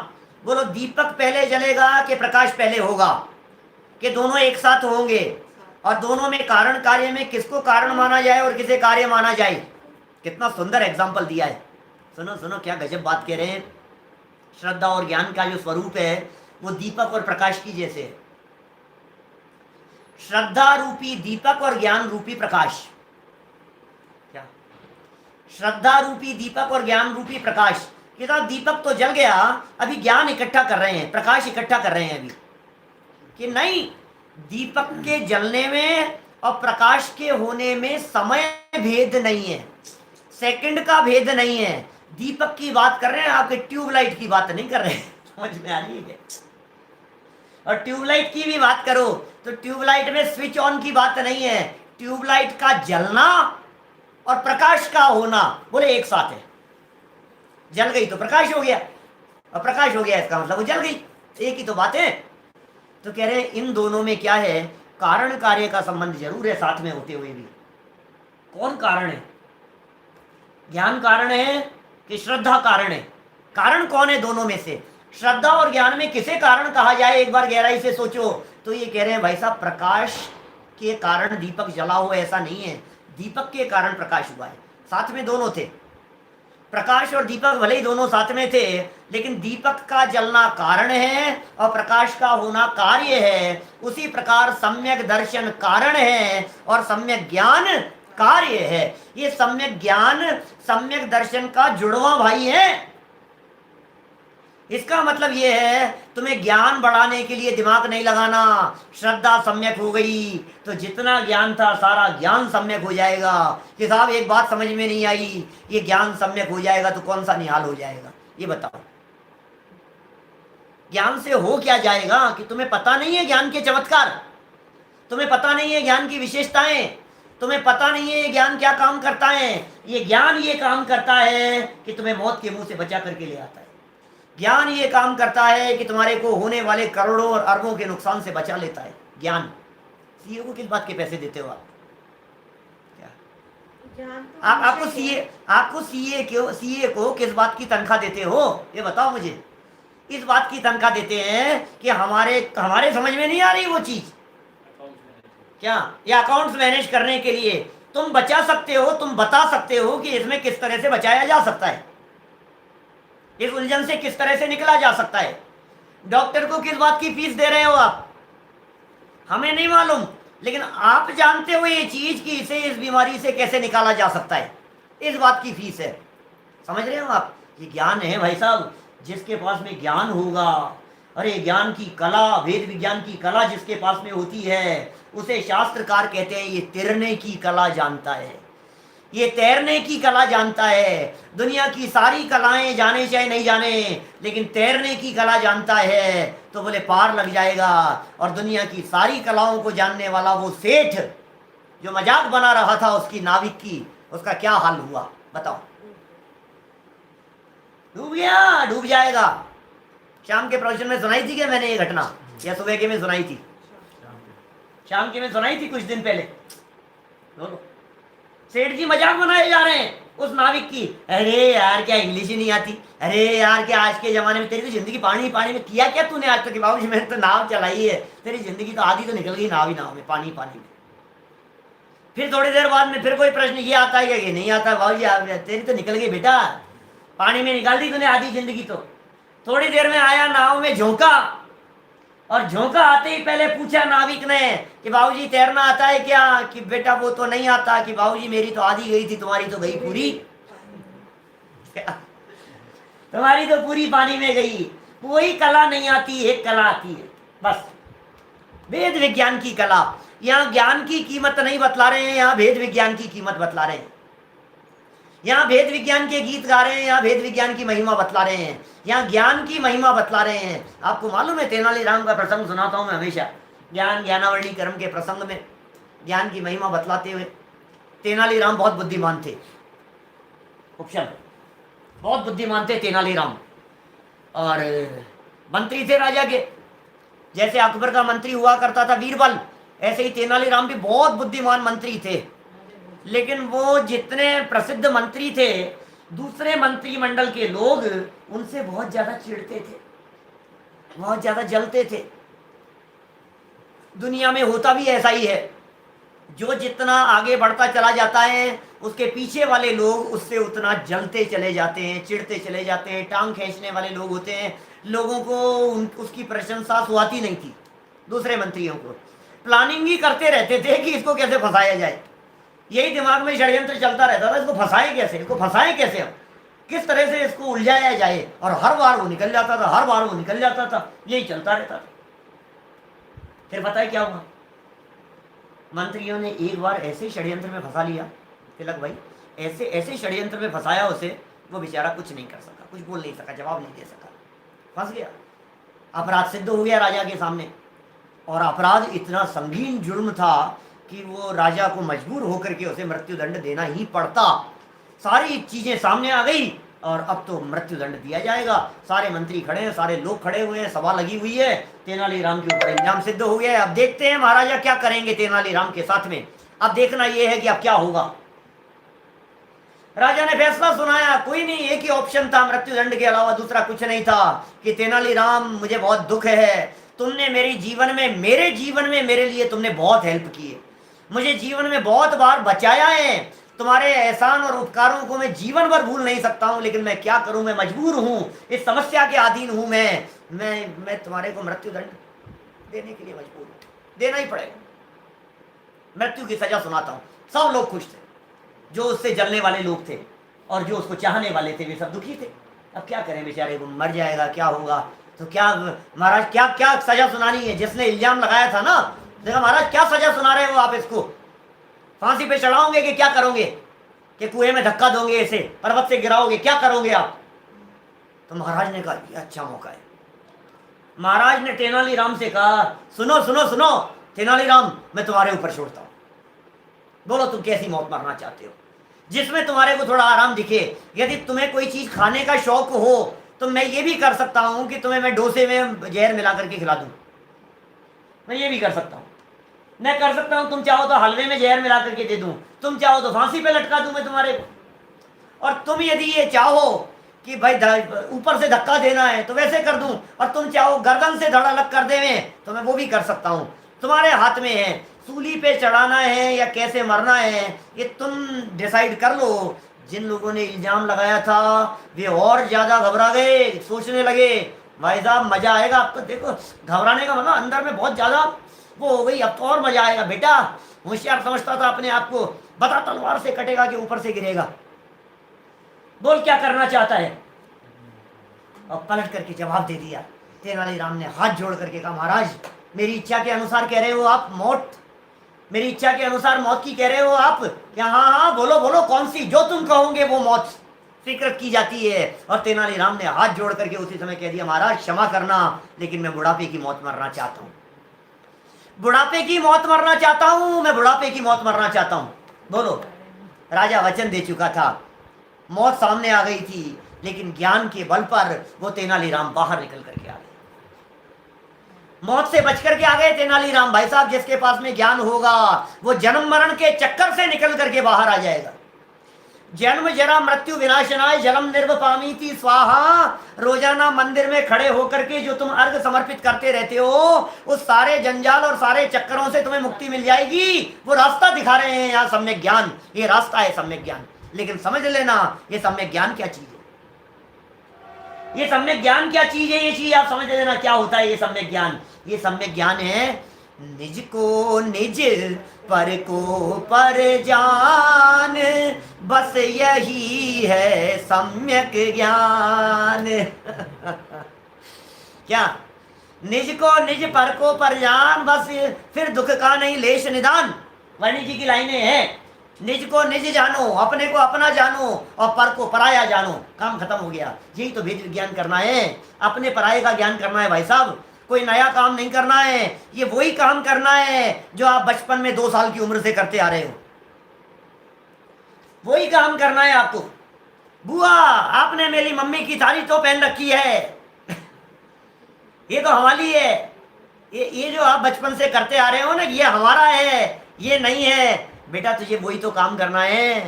बोलो दीपक पहले जलेगा कि प्रकाश पहले होगा? कि दोनों एक साथ होंगे? और दोनों में कारण कार्य में किसको कारण माना जाए और किसे कार्य माना जाए? कितना सुंदर एग्जाम्पल दिया है। सुनो सुनो क्या गजब बात कह रहे हैं। श्रद्धा और ज्ञान का जो स्वरूप है वो दीपक और प्रकाश की जैसे है। श्रद्धा रूपी दीपक और ज्ञान रूपी प्रकाश। क्या? श्रद्धा रूपी दीपक और ज्ञान रूपी प्रकाश। कि साहब दीपक तो जल गया, अभी ज्ञान इकट्ठा कर रहे हैं, प्रकाश इकट्ठा कर रहे हैं अभी। कि नहीं, दीपक के जलने में और प्रकाश के होने में समय भेद नहीं है, सेकंड का भेद नहीं है। दीपक की बात कर रहे हैं, आपके ट्यूबलाइट की बात नहीं कर रहे हैं। समझ में आ रही है? और ट्यूबलाइट की भी बात करो तो ट्यूबलाइट में स्विच ऑन की बात नहीं है। ट्यूबलाइट का जलना और प्रकाश का होना बोले एक साथ है। जल गई तो प्रकाश हो गया, और प्रकाश हो गया इसका मतलब वो जल गई, एक ही तो बात है। तो कह रहे हैं इन दोनों में क्या है? कारण कार्य का संबंध जरूर है साथ में होते हुए भी। कौन कारण है? ज्ञान कारण है कि श्रद्धा कारण है? कारण कौन है दोनों में से? श्रद्धा और ज्ञान में किसे कारण कहा जाए? एक बार गहराई से सोचो तो ये कह रहे हैं भाई साहब प्रकाश के कारण दीपक जला हो ऐसा नहीं है, दीपक के कारण प्रकाश हुआ है। साथ में दोनों थे, प्रकाश और दीपक भले ही दोनों साथ में थे, लेकिन दीपक का जलना कारण है और प्रकाश का होना कार्य है। उसी प्रकार सम्यक दर्शन कारण है और सम्यक ज्ञान कार्य है। ये सम्यक ज्ञान सम्यक दर्शन का जुड़वा भाई है। इसका मतलब ये है तुम्हें ज्ञान बढ़ाने के लिए दिमाग नहीं लगाना। श्रद्धा सम्यक हो गई तो जितना ज्ञान था सारा ज्ञान सम्यक हो जाएगा। कि साहब एक बात समझ में नहीं आई, ये ज्ञान सम्यक हो जाएगा तो कौन सा निहाल हो जाएगा? ये बताओ, ज्ञान से हो क्या जाएगा? कि तुम्हें पता नहीं है ज्ञान के चमत्कार, तुम्हें पता नहीं है ज्ञान की विशेषताएं, तुम्हें पता नहीं है ये ज्ञान क्या काम करता है। ये ज्ञान ये काम करता है कि तुम्हें मौत के मुंह से बचा करके ले आता है। ज्ञान ये काम करता है कि तुम्हारे को होने वाले करोड़ों और अरबों के नुकसान से बचा लेता है। ज्ञान। सीए को किस बात के पैसे देते हो आप? क्या आपको सीए को किस बात की तनख्वाह देते हो? ये बताओ मुझे। इस बात की तनख्वाह देते हैं कि हमारे समझ में नहीं आ रही वो चीज क्या? ये अकाउंट्स मैनेज करने के लिए तुम बचा सकते हो, तुम बता सकते हो कि इसमें किस तरह से बचाया जा सकता है, इस उलझन से किस तरह से निकला जा सकता है। डॉक्टर को किस बात की फीस दे रहे हो आप? हमें नहीं मालूम, लेकिन आप जानते हो ये चीज कि इसे इस बीमारी से कैसे निकाला जा सकता है, इस बात की फीस है। समझ रहे हो आप? ये ज्ञान है भाई साहब। जिसके पास में ज्ञान होगा अरे ज्ञान की कला, वेद विज्ञान की कला जिसके पास में होती है उसे शास्त्रकार कहते हैं ये तैरने की कला जानता है, ये तैरने की कला जानता है। दुनिया की सारी कलाएं जाने चाहे नहीं जाने, लेकिन तैरने की कला जानता है तो बोले पार लग जाएगा। और दुनिया की सारी कलाओं को जानने वाला वो सेठ जो मजाक बना रहा था उसकी नाविक की, उसका क्या हाल हुआ बताओ? डूब गया, डूब जाएगा। शाम के प्रवचन में सुनाई थी क्या मैंने ये घटना, या सुबह के में सुनाई थी? शाम के में सुनाई थी कुछ दिन पहले। बोलो, सेठ जी मजाक बनाए जा रहे हैं उस नाविक की। अरे यार क्या इंग्लिश ही नहीं आती, अरे यार क्या आज के जमाने में तेरी तो जिंदगी पानी पानी में, किया क्या तूने आज तक? बाबू जी मैंने तो नाव चलाई है, तेरी जिंदगी तो आधी तो निकल गई नाव ही नाव में, पानी पानी में। फिर थोड़ी देर बाद में फिर कोई प्रश्न ये आता है क्या कि नहीं आता? बाबू जी तेरी तो निकल गई बेटा, पानी में निकाल दी तूने आधी जिंदगी। तो थोड़ी देर में आया, नाव में झोंका, और झोंका आते ही पहले पूछा नाविक ने कि बाबूजी तैरना आता है क्या? कि बेटा वो तो नहीं आता। कि बाबूजी मेरी तो आधी गई थी, तुम्हारी तो गई पूरी। तुम्हारी तो पूरी पानी में गई। कोई कला नहीं आती, एक कला आती है बस, वेद विज्ञान की कला। यहाँ ज्ञान की कीमत नहीं बतला रहे हैं, यहाँ वेद विज्ञान की कीमत बतला रहे हैं। यहाँ भेद विज्ञान के गीत गा रहे हैं, यहाँ भेद विज्ञान की महिमा बतला रहे हैं, यहाँ ज्ञान की महिमा बतला रहे हैं। आपको मालूम है तेनालीराम का प्रसंग सुनाता हूँ मैं हमेशा, ज्ञान ज्ञानावली कर्म के प्रसंग में ज्ञान की महिमा बतलाते हुए। तेनालीराम बहुत बुद्धिमान थे, उपशम बहुत बुद्धिमान थे तेनालीराम, और मंत्री थे राजा के। जैसे अकबर का मंत्री हुआ करता था बीरबल, ऐसे ही तेनालीराम भी बहुत बुद्धिमान मंत्री थे। लेकिन वो जितने प्रसिद्ध मंत्री थे, दूसरे मंत्रिमंडल के लोग उनसे बहुत ज्यादा चिढ़ते थे, बहुत ज्यादा जलते थे। दुनिया में होता भी ऐसा ही है, जो जितना आगे बढ़ता चला जाता है उसके पीछे वाले लोग उससे उतना जलते चले जाते हैं, चिढ़ते चले जाते हैं। टांग खींचने वाले लोग होते हैं, लोगों को उसकी प्रशंसा सुहाती नहीं थी। दूसरे मंत्रियों को प्लानिंग ही करते रहते थे कि इसको कैसे फंसाया जाए, यही दिमाग में षड्यंत्र चलता रहता था, इसको फंसाएं कैसे, इसको फंसाएं कैसे, हम किस तरह से इसको उलझाया जाए। और हर बार वो निकल जाता था, हर बार वो निकल जाता था, यही चलता रहता था। फिर पता है क्या हुआ? मंत्रियों ने एक बार ऐसे षड्यंत्र में फंसा लिया तिलक भाई, ऐसे ऐसे षड्यंत्र में फंसाया उसे, वो बेचारा कुछ नहीं कर सका, कुछ बोल नहीं सका, जवाब नहीं दे सका, फंस गया। अपराध सिद्ध हो गया राजा के सामने, और अपराध इतना संगीन जुर्म था कि वो राजा को मजबूर होकर के उसे मृत्युदंड देना ही पड़ता। सारी चीजें सामने आ गई और अब तो मृत्युदंड दिया जाएगा। सारे मंत्री खड़े हैं, सारे लोग खड़े हुए हैं, सभा लगी हुई है, तेनालीराम के ऊपर इल्जाम सिद्ध हो गया है। अब देखते हैं महाराजा क्या करेंगे तेनालीराम के साथ में। अब देखना यह है कि अब क्या होगा। राजा ने फैसला सुनाया, कोई नहीं, एक ही ऑप्शन था मृत्युदंड के अलावा, दूसरा कुछ नहीं था। कि तेनालीराम मुझे बहुत दुख है, तुमने मेरे जीवन में मेरे लिए तुमने बहुत हेल्प की है, मुझे जीवन में बहुत बार बचाया है। तुम्हारे एहसान और उपकारों को मैं जीवन भर भूल नहीं सकता हूं, लेकिन मैं क्या करूं, मैं मजबूर हूं, इस समस्या के अधीन हूं। मैं तुम्हारे को मृत्युदंड देने के लिए मजबूर हूं, देना ही पड़ेगा, मृत्यु की सजा सुनाता हूं। सब लोग खुश थे, जो उससे जलने वाले लोग थे और जो उसको चाहने वाले थे वे सब दुखी थे। अब क्या करें, बेचारे को मर जाएगा, क्या होगा। तो क्या महाराज क्या क्या सजा सुनानी है? जिसने इल्जाम लगाया था ना, देखा महाराज क्या सजा सुना रहे हो आप, इसको फांसी पे चढ़ाओगे कि क्या करोगे? कि कुएं में धक्का दोगे, ऐसे पर्वत से गिराओगे, क्या करोगे आप? तो महाराज ने कहा ये अच्छा मौका है। महाराज ने तेनालीराम से कहा, सुनो सुनो सुनो तेनालीराम, मैं तुम्हारे ऊपर छोड़ता हूं, बोलो तुम कैसी मौत मरना चाहते हो, जिसमें तुम्हारे को थोड़ा आराम दिखे। यदि तुम्हें कोई चीज खाने का शौक हो तो मैं ये भी कर सकता हूं कि तुम्हें मैं डोसे में जहर मिला करके खिला दूं, मैं ये भी कर सकता हूं। मैं कर सकता हूं, तुम चाहो तो हलवे में जहर मिला करके दे दूं, तुम चाहो तो फांसी पे लटका दूं मैं तुम्हारे को। और तुम यदि ये चाहो कि भाई ऊपर से धक्का देना है तो वैसे कर दूं, और तुम चाहो गर्दन से धड़ अलग कर देवे तो मैं वो भी कर सकता हूं। तुम्हारे हाथ में है, सूली पे चढ़ाना है या कैसे मरना है, ये तुम डिसाइड कर लो। जिन लोगों ने इल्जाम लगाया था वे और ज्यादा घबरा गए, सोचने लगे भाई साहब मजा आएगा। अब तो देखो घबराने का मतलब अंदर में बहुत ज्यादा वो हो गई, अब तो और मजा आएगा। बेटा होशियार समझता था अपने आप को, बता तलवार से कटेगा कि ऊपर से गिरेगा, बोल क्या करना चाहता है। और पलट करके जवाब दे दिया, तेनालीराम ने हाथ जोड़ करके कहा, महाराज मेरी इच्छा के अनुसार कह रहे हो आप मौत, मेरी इच्छा के अनुसार मौत की कह रहे हो आप? क्या? हाँ हाँ बोलो बोलो, कौन सी? जो तुम कहोगे वो मौत स्वीकृत की जाती है। और तेनालीराम ने हाथ जोड़ करके उसी समय कह दिया, महाराज क्षमा करना, लेकिन मैं बुढ़ापे की मौत मरना चाहता हूँ, बुढ़ापे की मौत मरना चाहता हूँ, मैं बुढ़ापे की मौत मरना चाहता हूँ। बोलो, राजा वचन दे चुका था, मौत सामने आ गई थी, लेकिन ज्ञान के बल पर वो तेनालीराम बाहर निकल करके आ गए, मौत से बच करके आ गए तेनालीराम। भाई साहब, जिसके पास में ज्ञान होगा वो जन्म मरण के चक्कर से निकल करके बाहर आ जाएगा। जन्म जरा मृत्यु विनाशनाय जलम निर्वपामीति स्वाहा। रोजाना मंदिर में खड़े होकर के जो तुम अर्घ समर्पित करते रहते हो, उस सारे जंजाल और सारे चक्करों से तुम्हें मुक्ति मिल जाएगी। वो रास्ता दिखा रहे हैं यहाँ सम्यक ज्ञान, ये रास्ता है सम्यक ज्ञान। लेकिन समझ लेना, ये सम्यक ज्ञान क्या चीज है, ये सम्यक ज्ञान क्या चीज है, ये चीज आप समझ लेना क्या होता है ये सम्यक ज्ञान। ये सम्यक ज्ञान है निज को निज पर को पर जान, बस यही है सम्यक ज्ञान। क्या? निज को निज पर को पर जान, बस फिर दुख का नहीं लेश निदान। वाणी जी की लाइनें हैं, निज को निज जानो, अपने को अपना जानो, और पर को पराया जानो, काम खत्म हो गया। यही तो भेद ज्ञान करना है, अपने पराये का ज्ञान करना है भाई साहब। कोई नया काम नहीं करना है, ये वही काम करना है जो आप बचपन में 2 साल की उम्र से करते आ रहे हो, वही काम करना है आपको। बुआ, आपने मेरी मम्मी की साड़ी तो पहन रखी है, ये तो हमारी है, ये जो आप बचपन से करते आ रहे हो ना, ये हमारा है, ये नहीं है। बेटा तुझे वही तो काम करना है।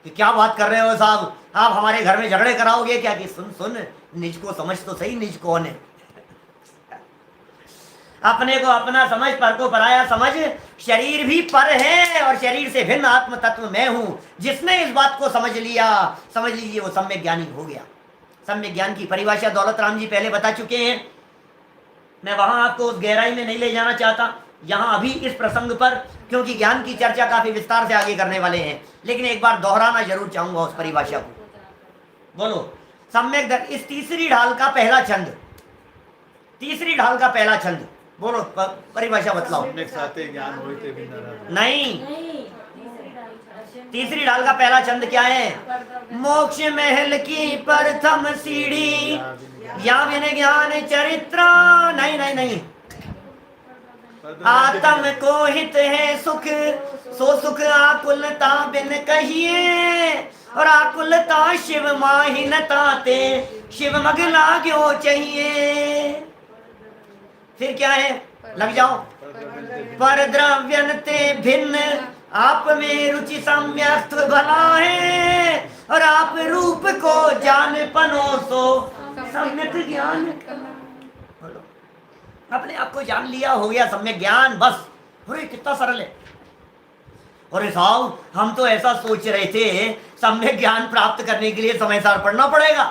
कि क्या बात कर रहे हो साहब, आप हमारे घर में झगड़े कराओगे क्या? कि सुन सुन, निज को समझ तो सही, निज कौन है। अपने को अपना समझ, पर को पराया समझ। शरीर भी पर है और शरीर से भिन्न आत्म तत्व मैं हूं। जिसने इस बात को समझ लिया, समझ लीजिए वो सम्यक ज्ञानी हो गया। सम्यक ज्ञान की परिभाषा दौलत राम जी पहले बता चुके हैं, मैं वहां आपको उस गहराई में नहीं ले जाना चाहता यहां अभी इस प्रसंग पर, क्योंकि ज्ञान की चर्चा काफी विस्तार से आगे करने वाले हैं। लेकिन एक बार दोहराना जरूर चाहूंगा उस परिभाषा को। बोलो, सम्यक इस तीसरी ढाल का पहला छंद, तीसरी ढाल का पहला छंद, बोलो परिभाषा बतलाओ। ज्ञान होते भी नहीं, तीसरी ढाल का पहला छंद क्या है? मोक्ष महल की प्रथम सीढ़ी, या बिन ज्ञान चरित्र। नहीं नहीं नहीं, आत्म को हित है सुख, सो सुख आकुलता बिन कहिए, और आकुलता शिव माहिनता ते, शिव मग लाग्यो चाहिए। फिर क्या है? लग जाओ। पर द्रव्यनते भिन्न, आप में रुचि सम्यक्त भला है, और आप रूप को जान पनोसो सम्यक ज्ञान। बोलो, अपने आप को जान लिया, हो गया सम्यक ज्ञान, बस। अरे कितना सरल है। अरे साहब, हम तो ऐसा सोच रहे थे सम्यक ज्ञान प्राप्त करने के लिए समय सार पढ़ना पड़ेगा,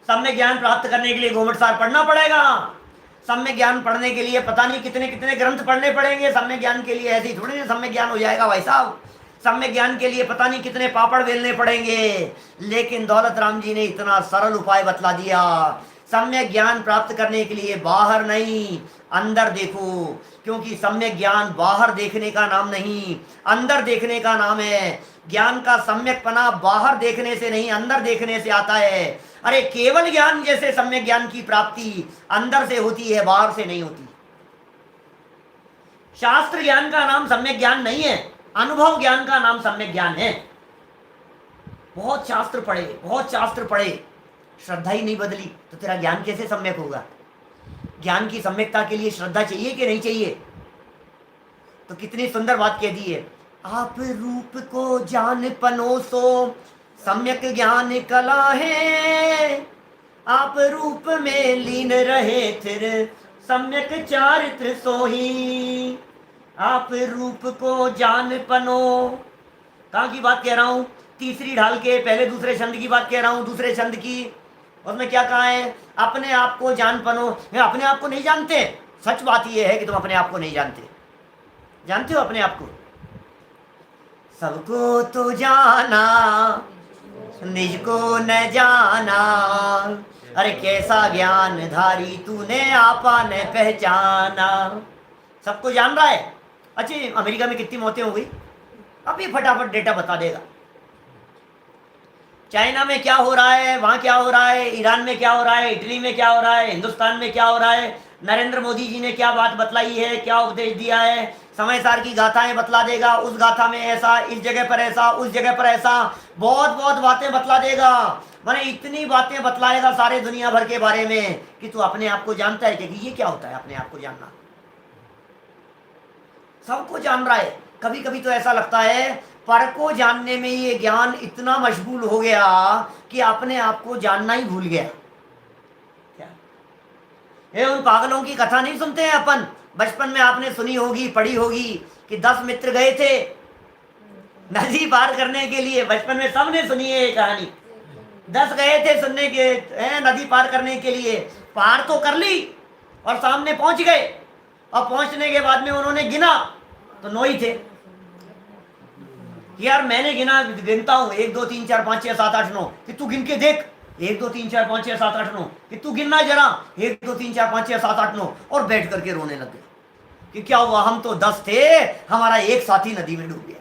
सम्यक ज्ञान प्राप्त करने के लिए गोमट सार पढ़ना पड़ेगा, सम्यक ज्ञान पढ़ने के लिए पता नहीं कितने कितने ग्रंथ पढ़ने पड़ेंगे। सम्यक ज्ञान के लिए ऐसे ही थोड़ी ना सम्यक ज्ञान हो जाएगा भाई साहब। सम्यक ज्ञान के लिए पता नहीं कितने पापड़ बेलने पड़ेंगे। लेकिन दौलत राम जी ने इतना सरल उपाय बतला दिया। सम्यक ज्ञान प्राप्त करने के लिए बाहर नहीं, अंदर देखो, क्योंकि सम्यक ज्ञान बाहर देखने का नाम नहीं, अंदर देखने का नाम है। ज्ञान का सम्यकपना बाहर देखने से नहीं, अंदर देखने से आता है। अरे केवल ज्ञान जैसे सम्यक ज्ञान की प्राप्ति अंदर से होती है, बाहर से नहीं होती। शास्त्र ज्ञान का नाम सम्यक ज्ञान नहीं है, अनुभव ज्ञान का नाम सम्यक ज्ञान है। बहुत शास्त्र पढ़े, बहुत शास्त्र पढ़े, श्रद्धा ही नहीं बदली तो तेरा ज्ञान कैसे सम्यक होगा? ज्ञान की सम्यकता के लिए श्रद्धा चाहिए कि नहीं चाहिए? तो कितनी सुंदर बात कह दी है, आप रूप को जान पनोसो सम्यक ज्ञान कला है, आप रूप में लीन रहे फिर सम्यक चारित्र सोही, आप रूप को जान पनो। कहाँ की बात कह रहा हूँ? तीसरी ढाल के पहले दूसरे छंद की बात कह रहा हूँ। दूसरे छंद की उसमें क्या कहा है? अपने आप को जान पनो। अपने आप को नहीं जानते, सच बात यह है कि तुम अपने आप को नहीं जानते। जानते हो अपने आप को? सबको तो जाना, निज को न जाना, अरे कैसा ज्ञान धारी तूने आपा ने पहचाना। सबको जान रहा है। अच्छा, अमेरिका में कितनी मौतें हो गई, अब ये फटाफट डेटा बता देगा। चाइना में क्या हो रहा है, वहां क्या हो रहा है, ईरान में क्या हो रहा है, इटली में क्या हो रहा है, हिंदुस्तान में क्या हो रहा है, नरेंद्र मोदी जी ने क्या बात बतलाई है, क्या उपदेश दिया है, समय सार की गाथाएं बतला देगा। उस गाथा में ऐसा, इस जगह पर ऐसा, उस जगह पर ऐसा, बहुत बहुत बातें बतला देगा। मैंने इतनी बातें बतलाएगा सारे दुनिया भर के बारे में कि तू अपने आप को जानता है कि ये क्या होता है अपने आप को जानना। सबको जान रहा है। कभी कभी तो ऐसा लगता है पर को जानने में ये ज्ञान इतना मशगूल हो गया कि अपने आप को जानना ही भूल गया। क्या ये उन पागलों की कथा नहीं सुनते हैं अपन, बचपन में आपने सुनी होगी, पढ़ी होगी कि 10 मित्र गए थे नदी पार करने के लिए। बचपन में सबने सुनी है ये कहानी। 10 गए थे सुनने के नदी पार करने के लिए, पार तो कर ली और सामने पहुंच गए। और पहुंचने के बाद में उन्होंने गिना तो 9 ही थे। यार मैंने गिनता हूं 1 2 3 4 5 6 7 8 9, कि तू गिन के देख 1 2 3 4 5 6 7 8 9, कि तू गिनना जरा 1 2 3 4 5 6 7 8 9। और बैठ करके रोने लग गए कि क्या हुआ, हम तो 10 थे, हमारा एक साथी नदी में डूब गया।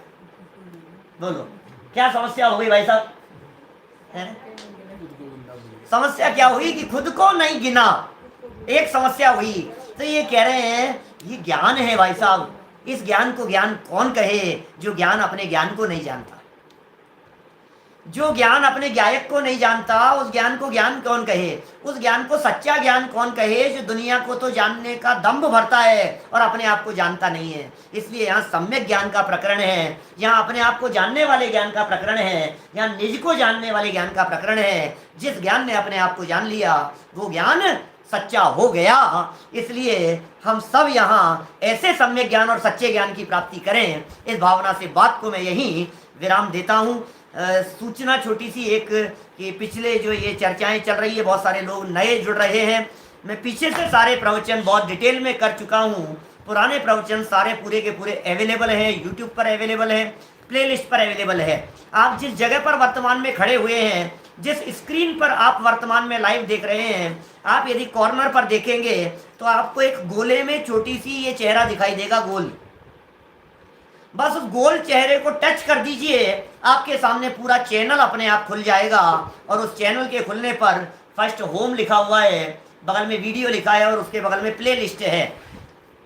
बोलो क्या समस्या हो गई भाई साहब? समस्या क्या हुई कि खुद को नहीं गिना, एक समस्या हुई। तो ये कह रहे हैं ये ज्ञान है भाई साहब। इस ज्ञान को ज्ञान कौन कहे जो ज्ञान अपने ज्ञान को नहीं जानता? जो ज्ञान अपने ज्ञायक को नहीं जानता उस ज्ञान को ज्ञान कौन कहे? उस ज्ञान को सच्चा ज्ञान कौन कहे जो दुनिया को तो जानने का दंभ भरता है और अपने आप को जानता नहीं है। इसलिए यहाँ सम्यक ज्ञान का प्रकरण है, यहाँ अपने आप को जानने वाले ज्ञान का प्रकरण है, यहाँ निज को जानने वाले ज्ञान का प्रकरण है। जिस ज्ञान ने अपने आप को जान लिया वो ज्ञान सच्चा हो गया। इसलिए हम सब यहाँ ऐसे सम्यक ज्ञान और सच्चे ज्ञान की प्राप्ति करें, इस भावना से बात को मैं यहीं विराम देता हूँ। सूचना छोटी सी एक कि पिछले जो ये चर्चाएं चल रही है, बहुत सारे लोग नए जुड़ रहे हैं। मैं पीछे से सारे प्रवचन बहुत डिटेल में कर चुका हूँ। पुराने प्रवचन सारे पूरे के पूरे अवेलेबल हैं, यूट्यूब पर अवेलेबल है, प्लेलिस्ट पर अवेलेबल है। आप जिस जगह पर वर्तमान में खड़े हुए हैं, जिस स्क्रीन पर आप वर्तमान में लाइव देख रहे हैं, आप यदि कॉर्नर पर देखेंगे तो आपको एक गोले में छोटी सी ये चेहरा दिखाई देगा, गोल। बस उस गोल चेहरे को टच कर दीजिए, आपके सामने पूरा चैनल अपने आप खुल जाएगा। और उस चैनल के खुलने पर फर्स्ट होम लिखा हुआ है, बगल में वीडियो लिखा है और उसके बगल में प्ले लिस्ट है।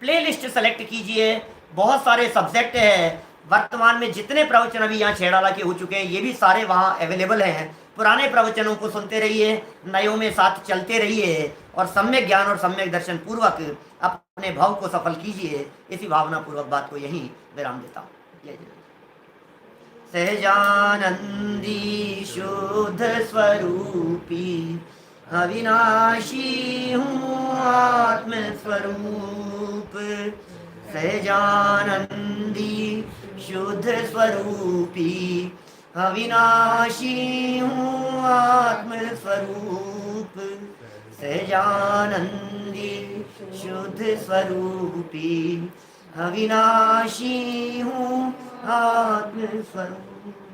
प्ले लिस्ट सेलेक्ट कीजिए, बहुत सारे सब्जेक्ट है। वर्तमान में जितने प्रवचन अभी यहाँ छेड़ाला के हो चुके हैं ये भी सारे वहाँ अवेलेबल हैं। पुराने प्रवचनों को सुनते रहिए, नयों में साथ चलते रहिए और सम्यक ज्ञान और सम्यक दर्शन पूर्वक अपने भाव को सफल कीजिए। इसी भावना पूर्वक बात को यहीं विराम देता हूँ। जय जय। सहजानंदी शुद्ध स्वरूपी अविनाशी हूँ आत्म स्वरूप। सहजानंदी शुद्ध स्वरूपी अविनाशी हूँ आत्म स्वरूप। सहजानंदी शुद्ध स्वरूपी अविनाशी हूँ आत्म स्वरूप।